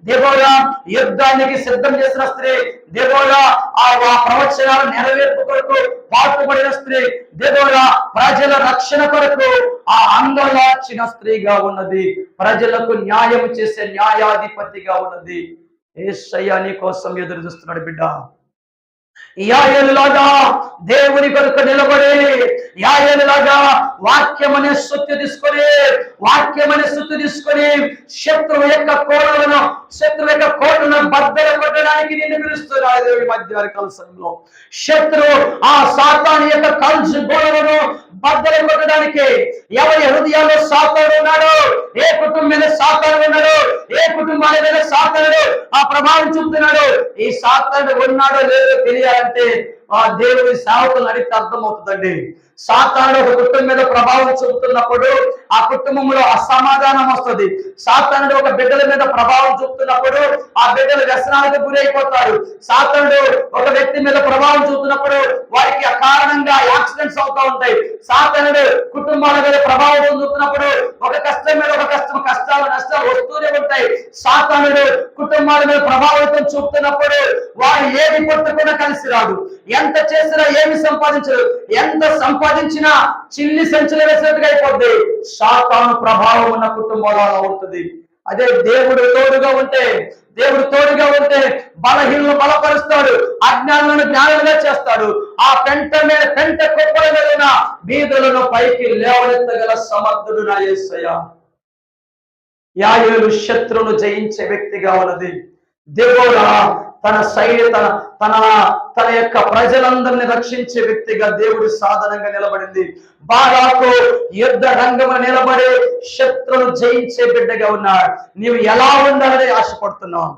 దేబోరా యుద్ధానికి సిద్ధం చేసిన స్త్రీ, దేబోరా ఆ ప్రవచనాలు నెరవేర్పు కొరకు పాటుపడిన స్త్రీ, దేబోరా ప్రజల రక్షణ కొరకు ఆ అంగలార్చిన స్త్రీగా ఉన్నది. ప్రజలకు న్యాయం చేసే న్యాయాధిపతిగా ఉన్నది. యేసయ్య నీ కోసం ఎదురు చూస్తున్నాడు బిడ్డ. యాయేలులాగా దేవుని కొరకు నిలబడి, యాయేలులాగా వాక్యమనే సొత్తు తీసుకొని శత్రువు యొక్క కోటలను బద్దలు కొట్టడానికి నిన్ను పిలుస్తున్నాడు దేవుడి మధ్యాహ్న సమయంలో. శత్రువు ఆ సాతాను యొక్క కలుసు గోడలను బద్దలు కొట్టడానికి ఎవరి హృదయాల్లో సాతాను ఉన్నాడు, ఏ కుటుంబం మీద సాతాను ఉన్నాడు, ఏ కుటుంబాల మీద సాతానుడు ఆ ప్రభావం చూపుతున్నాడు, ఈ సాతానుడు ఉన్నాడో లేదో తెలియాలంటే ఆ దేవుని సేవకులను అడిగితే అర్థమవుతుందండి. సాతానుడు ఒక కుటుంబం మీద ప్రభావం చూపుతున్నప్పుడు ఆ కుటుంబంలో అసమాధానం వస్తుంది. సాతానుడు ఒక బిడ్డల మీద ప్రభావం చూపుతున్నప్పుడు ఆ బిడ్డలు వ్యసనాలకు గురైపోతారు. సాతానుడు ఒక వ్యక్తి మీద ప్రభావం చూపుతున్నప్పుడు వారికి అకారణంగా యాక్సిడెంట్స్ అవుతూ ఉంటాయి. సాతానుడు కుటుంబాల మీద ప్రభావం చూపుతున్నప్పుడు ఒక కష్టం మీద ఒక కష్టాలు నష్టాలు వస్తూనే ఉంటాయి. సాతానుడు కుటుంబాల మీద ప్రభావితం చూపుతున్నప్పుడు వారు ఏది పట్టుకున్నా కలిసి రాదు. ఎంత చేసినా ఏమి సంపాదించరు. ఎంత సంపాదించినా చిల్లి సంచులు వేసినట్టుగా అయిపోద్ది. సాతాను ప్రభావం ఉన్న కుటుంబాలు అలా ఉంటుంది. అదే దేవుడు తోడుగా ఉంటే బలహీనలను బలపరుస్తాడు, అజ్ఞానులను జ్ఞానులుగా చేస్తాడు. ఆ పెంట కుప్పల మీద ఉన్న బీదలను పైకి లేవనెత్తగల సమర్థుడు నా యేసయ్య. యాయేలు శత్రువును జయించే వ్యక్తిగా ఉన్నది. దెబోరా తన యొక్క ప్రజలందరినీ రక్షించే వ్యక్తిగా దేవుడి సాధనంగా నిలబడింది. బారాకు యుద్ధ రంగంలో నిలబడి శత్రువును జయించే బిడ్డగా ఉన్నాడు. నీవు ఎలా ఉండాలని ఆశపడుతున్నావు?